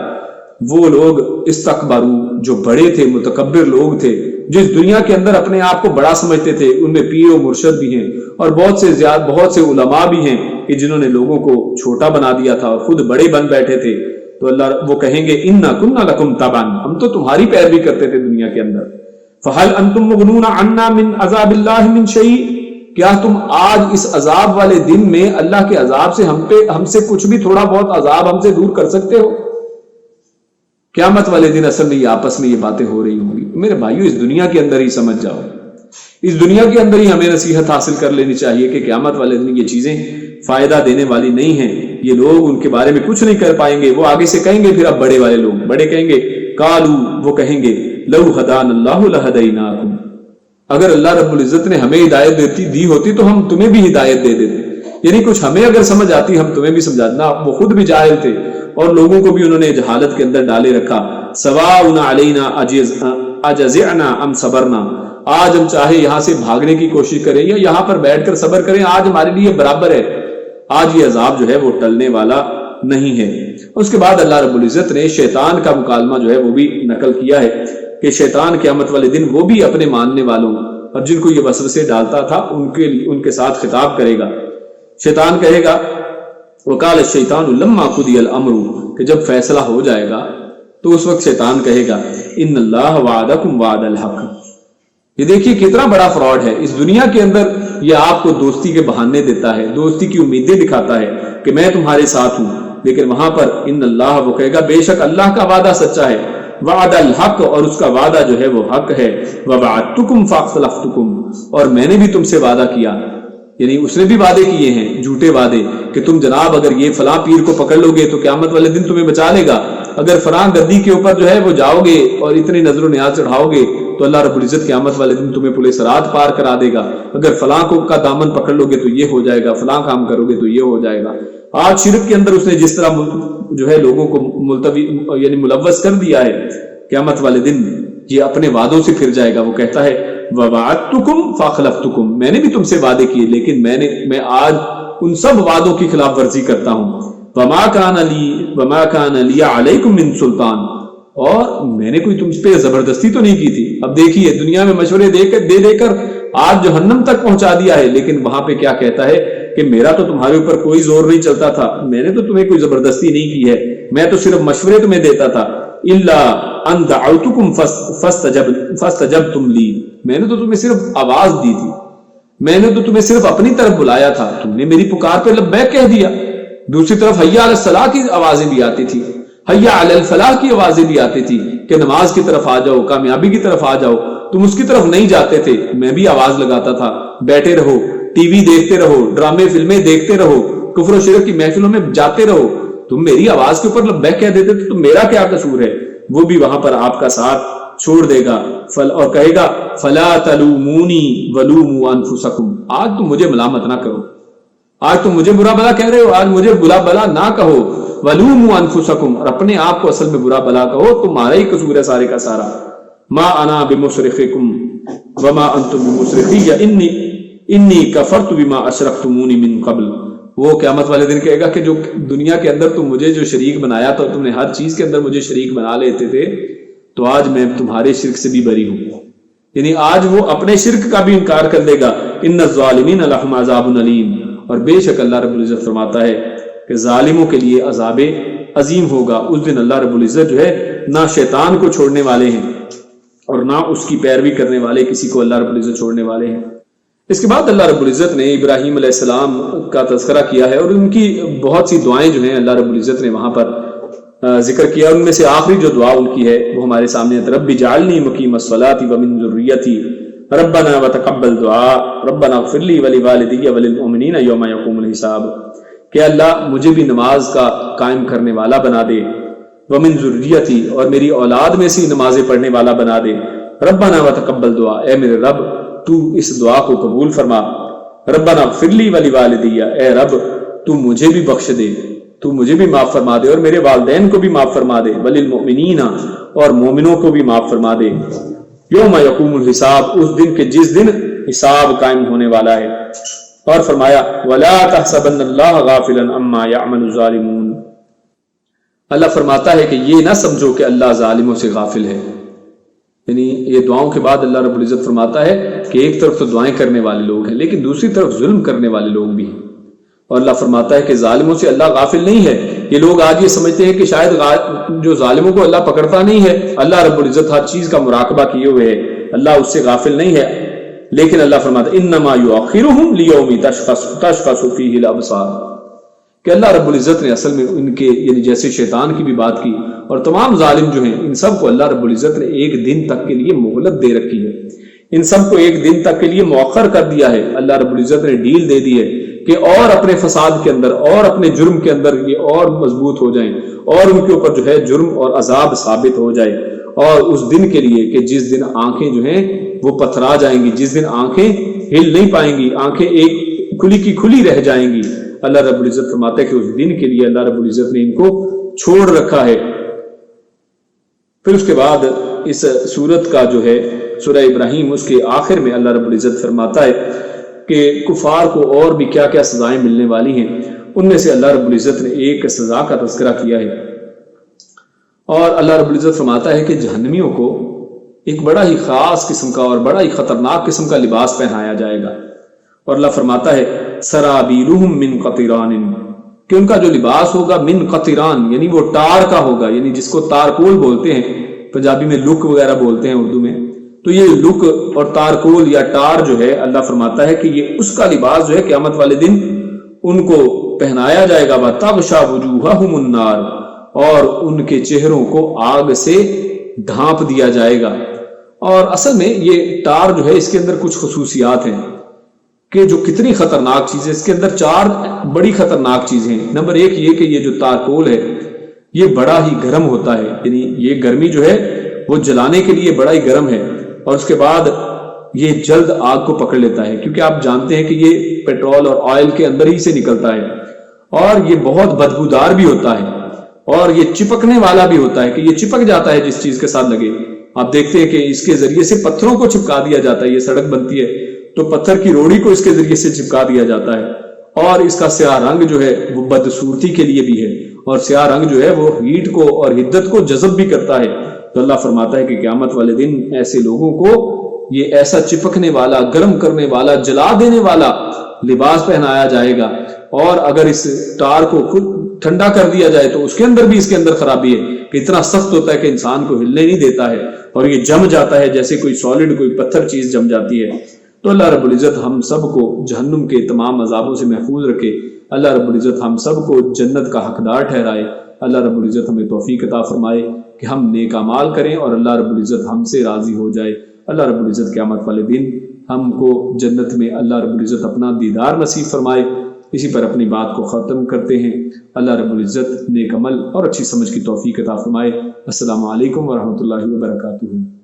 وہ لوگ استکبروا جو بڑے تھے، متکبر لوگ تھے، جو اس دنیا کے اندر اپنے آپ کو بڑا سمجھتے تھے، ان میں پیر و مرشد بھی ہیں اور بہت سے علماء بھی ہیں کہ جنہوں نے لوگوں کو چھوٹا بنا دیا تھا اور خود بڑے بن بیٹھے تھے. تو اللہ وہ کہیں گے انا کنا لکم تبعا، ہم تو تمہاری پیروی کرتے تھے دنیا کے اندر. فہل انتم مغنون عنا من عذاب اللہ من شیء، کیا تم آج اس عذاب والے دن میں اللہ کے عذاب سے ہم سے کچھ بھی تھوڑا بہت عذاب ہم سے دور کر سکتے ہو؟ قیامت والے دن اصل میں یہ آپس میں یہ باتیں ہو رہی ہوں گی. میرے بھائیو اس دنیا کے اندر ہی سمجھ جاؤ، اس دنیا کے اندر ہی ہمیں نصیحت حاصل کر لینی چاہیے کہ قیامت والے دن یہ چیزیں فائدہ دینے والی نہیں ہیں. یہ لوگ ان کے بارے میں کچھ نہیں کر پائیں گے. وہ آگے سے کہیں گے، پھر اب بڑے والے لوگ بڑے کہیں گے قالو، وہ کہیں گے لو ہدان اللہ لہدیناکم، اگر اللہ رب العزت نے ہمیں ہدایت دی ہوتی تو ہم تمہیں بھی ہدایت دے دیتے. یعنی کچھ ہمیں اگر سمجھ آتی ہم تمہیں بھی سمجھانا. وہ خود بھی جاہل تھے اور لوگوں کو بھی انہوں نے جہالت کے اندر ڈالے رکھا. سواء علینا اجزعنا ام صبرنا، آج ہم چاہے یہاں سے بھاگنے کی کوشش کریں یا یہاں پر بیٹھ کر صبر کریں، آج ہمارے لیے برابر ہے. آج یہ عذاب جو ہے وہ ٹلنے والا نہیں ہے. اس کے بعد اللہ رب العزت نے شیطان کا مکالمہ جو ہے وہ بھی نقل کیا ہے کہ شیطان قیامت والے دن وہ بھی اپنے ماننے والوں اور جن کو یہ وسوسے ڈالتا تھا ان کے ساتھ خطاب کرے گا. شیطان کہے گا وقال الشیطان لما قضی الامر، کہ جب فیصلہ ہو جائے گا تو اس وقت شیطان کہے گا ان اللہ وعدکم وعد الحق. یہ دیکھیے کتنا بڑا فراڈ ہے. اس دنیا کے اندر یہ آپ کو دوستی کے بہانے دیتا ہے، دوستی کی امیدیں دکھاتا ہے کہ میں تمہارے ساتھ ہوں، لیکن وہاں پر ان اللہ، وہ کہے گا بے شک اللہ کا وعدہ سچا ہے، وعد الحق، اور اس کا وعدہ جو ہے وہ حق ہے. ووعدتکم فاختلفتکم، اور میں نے بھی تم سے وعدہ کیا. یعنی اس نے بھی وعدے کیے ہیں، جھوٹے وعدے، کہ تم جناب اگر یہ فلاں پیر کو پکڑ لو گے تو قیامت والے دن تمہیں بچا لے گا، اگر فلاں گدی کے اوپر جو ہے وہ جاؤ گے اور اتنی نظر و نیاز چڑھاؤ گے تو اللہ رب العزت قیامت والے دن تمہیں پورے صراط پار کرا دے گا، اگر فلاں کو کا دامن پکڑ لو گے تو یہ ہو جائے گا، فلاں کام کرو گے تو یہ ہو جائے گا. آج شرک کے اندر اس نے جس طرح جو ہے لوگوں کو ملتوی یعنی ملوث کر دیا ہے، قیامت والے دن یہ اپنے وعدوں سے پھر جائے گا. وہ کہتا ہے وَوَعَدتُكُمْ فَأَخْلَفْتُكُمْ، میں نے بھی تم سے وعدے کیے لیکن میں آج ان سب وعدوں کی خلاف ورزی کرتا ہوں. وَمَا كَانَ لِيَ عَلَيْكُمْ مِنْ سُلْطَانٍ، اور میں نے کوئی تم پہ زبردستی تو نہیں کی تھی. اب دیکھیے دنیا میں مشورے دے کر آج جہنم تک پہنچا دیا ہے، لیکن وہاں پہ کیا کہتا ہے کہ میرا تو تمہارے اوپر کوئی زور نہیں چلتا تھا، میں نے تو تمہیں کوئی زبردستی نہیں کی ہے، میں تو صرف مشورے تمہیں دیتا تھا. الا ان دعوتکم فاستجبتم لی، میں نے تو تمہیں صرف آواز دی تھی، میں نے تو تمہیں صرف اپنی طرف بلایا تھا، تم نے میری پکار پہ لبیک کہہ دیا. دوسری طرف حیا علی الصلاح کی آوازیں بھی آتی تھی، حیا علی الفلاح کی آوازیں بھی آتی تھی کہ نماز کی طرف آ جاؤ، کامیابی کی طرف آ جاؤ. تم اس کی طرف نہیں جاتے تھے، میں بھی آواز لگاتا تھا بیٹھے رہو، ٹی وی دیکھتے رہو، ڈرامے فلمیں دیکھتے رہو، کفر و شرک کی محفلوں میں جاتے رہو. تم میری آواز کے اوپر لبیک کہہ دیتے تھے تو میرا کیا قصور ہے؟ وہ بھی وہاں پر آپ کا ساتھ چھوڑ دے گا اور کہے گا فلا تلومونی ولوموا انفسکم، آج تم مجھے ملامت نہ کرو، آج تم مجھے برا بلا کہہ رہے ہو، آج مجھے برا بلا نہ کہو. ولوموا انفسکم، اور اپنے آپ کو اصل میں برا بلا کہو، تمہارا ہی قصور ہے سارے کا سارا. ما انا بمصرخکم وما انتم بمصرخی انی کفرت بما اشرکتمونی من قبل. وہ قیامت والے دن کہے گا کہ جو دنیا کے اندر تم مجھے جو شریک بنایا تھا، تم نے ہر چیز کے اندر مجھے شریک بنا لیتے تھے، تو آج میں تمہارے شرک سے بھی بری ہوں. یعنی آج وہ اپنے شرک کا بھی انکار کر دے گا. ان الظالمین لہم عذاب علیم، اور بے شک اللہ رب العزت فرماتا ہے کہ ظالموں کے لیے عذاب عظیم ہوگا. اس دن اللہ رب العزت جو ہے نہ شیطان کو چھوڑنے والے ہیں اور نہ اس کی پیروی کرنے والے کسی کو اللہ رب العزت چھوڑنے والے ہیں. اس کے بعد اللہ رب العزت نے ابراہیم علیہ السلام کا تذکرہ کیا ہے اور ان کی بہت سی دعائیں جو ہیں اللہ رب العزت نے وہاں پر ذکر کیا. ان میں سے آخری جو دعا ان کی ہے وہ ہمارے سامنے ہے. رب اجعلنی مقیم الصلاۃ ومن ذریتی ربنا وتقبل دعاء ربنا اغفر لی ولوالدی وللمؤمنین یوم یقوم الحساب، کہ اللہ مجھے بھی نماز کا قائم کرنے والا بنا دے، ومن ذریتی، اور میری اولاد میں سے نمازیں پڑھنے والا بنا دے. ربنا وتقبل دعاء، اے میرے رب تو اس دعا کو قبول فرما. ربنا اغفر لی ولوالدی، اے رب تو مجھے بھی بخش دے، تو مجھے بھی معاف فرما دے اور میرے والدین کو بھی معاف فرما دے. وللمؤمنین، اور مومنوں کو بھی معاف فرما دے. یوم یقوم الحساب، اس دن کے جس دن حساب قائم ہونے والا ہے. اور فرمایا وَلَا تَحْسَبَنَّ اللَّهَ غَافِلًا عَمَّا يَعْمَلُ الظَّالِمُونَ، اللہ فرماتا ہے کہ یہ نہ سمجھو کہ اللہ ظالموں سے غافل ہے. یعنی یہ دعاؤں کے بعد اللہ رب العزت فرماتا ہے کہ ایک طرف تو دعائیں کرنے والے لوگ ہیں لیکن دوسری طرف ظلم کرنے والے لوگ بھی ہیں. اور اللہ فرماتا ہے کہ ظالموں سے اللہ غافل نہیں ہے. یہ لوگ آج یہ سمجھتے ہیں کہ شاید جو ظالموں کو اللہ پکڑتا نہیں ہے. اللہ رب العزت ہر چیز کا مراقبہ کیے ہوئے ہے، اللہ اس سے غافل نہیں ہے. لیکن اللہ فرماتا ہے انما یؤخرہم لیوم تشخص فیہ الابصار، کہ اللہ رب العزت نے اصل میں ان کے یعنی جیسے شیطان کی بھی بات کی اور تمام ظالم جو ہیں ان سب کو اللہ رب العزت نے ایک دن تک کے لیے مہلت دے رکھی ہے. ان سب کو ایک دن تک کے لیے مؤخر کر دیا ہے. اللہ رب العزت نے ڈیل دے دی ہے کہ اور اپنے فساد کے اندر اور اپنے جرم کے اندر یہ اور مضبوط ہو جائیں اور ان کے اوپر جو ہے جرم اور عذاب ثابت ہو جائے. اور اس دن کے لیے کہ جس دن آنکھیں جو ہیں وہ پتھرا جائیں گی، جس دن آنکھیں ہل نہیں پائیں گی، آنکھیں ایک کھلی کی کھلی رہ جائیں گی. اللہ رب العزت فرماتا ہے کہ اس دن کے لیے اللہ رب العزت نے ان کو چھوڑ رکھا ہے. پھر اس کے بعد اس سورت کا جو ہے سورہ ابراہیم، اس کے آخر میں اللہ رب العزت فرماتا ہے کہ کفار کو اور بھی کیا کیا سزائیں ملنے والی ہیں. ان میں سے اللہ رب العزت نے ایک سزا کا تذکرہ کیا ہے. اور اللہ رب العزت فرماتا ہے کہ جہنمیوں کو ایک بڑا ہی خاص قسم کا اور بڑا ہی خطرناک قسم کا لباس پہنایا جائے گا. اور اللہ فرماتا ہے سرابیلہم من قطران، کہ ان کا جو لباس ہوگا من قطران یعنی وہ ٹار کا ہوگا، یعنی جس کو تارکول بولتے ہیں، پنجابی میں لک وغیرہ بولتے ہیں، اردو میں تو یہ لک اور تارکول یا ٹار جو ہے اللہ فرماتا ہے کہ یہ اس کا لباس جو ہے قیامت والے دن ان کو پہنایا جائے گا. وَتَغْشَى وُجُوهَهُمُ النَّارُ، اور ان کے چہروں کو آگ سے ڈھانپ دیا جائے گا. اور اصل میں یہ ٹار جو ہے اس کے اندر کچھ خصوصیات ہیں کہ جو کتنی خطرناک چیز ہے. اس کے اندر 4 بڑی خطرناک چیزیں ہیں. نمبر 1 یہ کہ یہ جو تارکول ہے یہ بڑا ہی گرم ہوتا ہے، یعنی یہ گرمی جو ہے وہ جلانے کے لیے بڑا ہی گرم ہے. اور اس کے بعد یہ جلد آگ کو پکڑ لیتا ہے، کیونکہ آپ جانتے ہیں کہ یہ پیٹرول اور آئل کے اندر ہی سے نکلتا ہے. اور یہ بہت بدبودار بھی ہوتا ہے اور یہ چپکنے والا بھی ہوتا ہے کہ یہ چپک جاتا ہے جس چیز کے ساتھ لگے. آپ دیکھتے ہیں کہ اس کے ذریعے سے پتھروں کو چپکا دیا جاتا ہے. یہ سڑک بنتی ہے تو پتھر کی روڑی کو اس کے ذریعے سے چپکا دیا جاتا ہے. اور اس کا سیاہ رنگ جو ہے وہ بدصورتی کے لیے بھی ہے، اور سیاہ رنگ جو ہے وہ ہیٹ کو اور حدت کو جذب بھی کرتا ہے. تو اللہ فرماتا ہے کہ قیامت والے دن ایسے لوگوں کو یہ ایسا چپکنے والا، گرم کرنے والا، جلا دینے والا لباس پہنایا جائے گا. اور اگر اس ٹار کو خود ٹھنڈا کر دیا جائے تو اس کے اندر بھی اس کے اندر خرابی ہے کہ اتنا سخت ہوتا ہے کہ انسان کو ہلنے نہیں دیتا ہے اور یہ جم جاتا ہے جیسے کوئی سالڈ، کوئی پتھر چیز جم جاتی ہے. تو اللہ رب العزت ہم سب کو جہنم کے تمام عذابوں سے محفوظ رکھے. اللہ رب العزت ہم سب کو جنت کا حقدار ٹھہرائے. اللہ رب العزت ہمیں توفیق عطا فرمائے کہ ہم نیک اعمال کریں اور اللہ رب العزت ہم سے راضی ہو جائے. اللہ رب العزت قیامت والے دن ہم کو جنت میں اللہ رب العزت اپنا دیدار نصیب فرمائے. اسی پر اپنی بات کو ختم کرتے ہیں. اللہ رب العزت نیک عمل اور اچھی سمجھ کی توفیق عطا فرمائے. السلام علیکم ورحمۃ اللہ وبرکاتہ.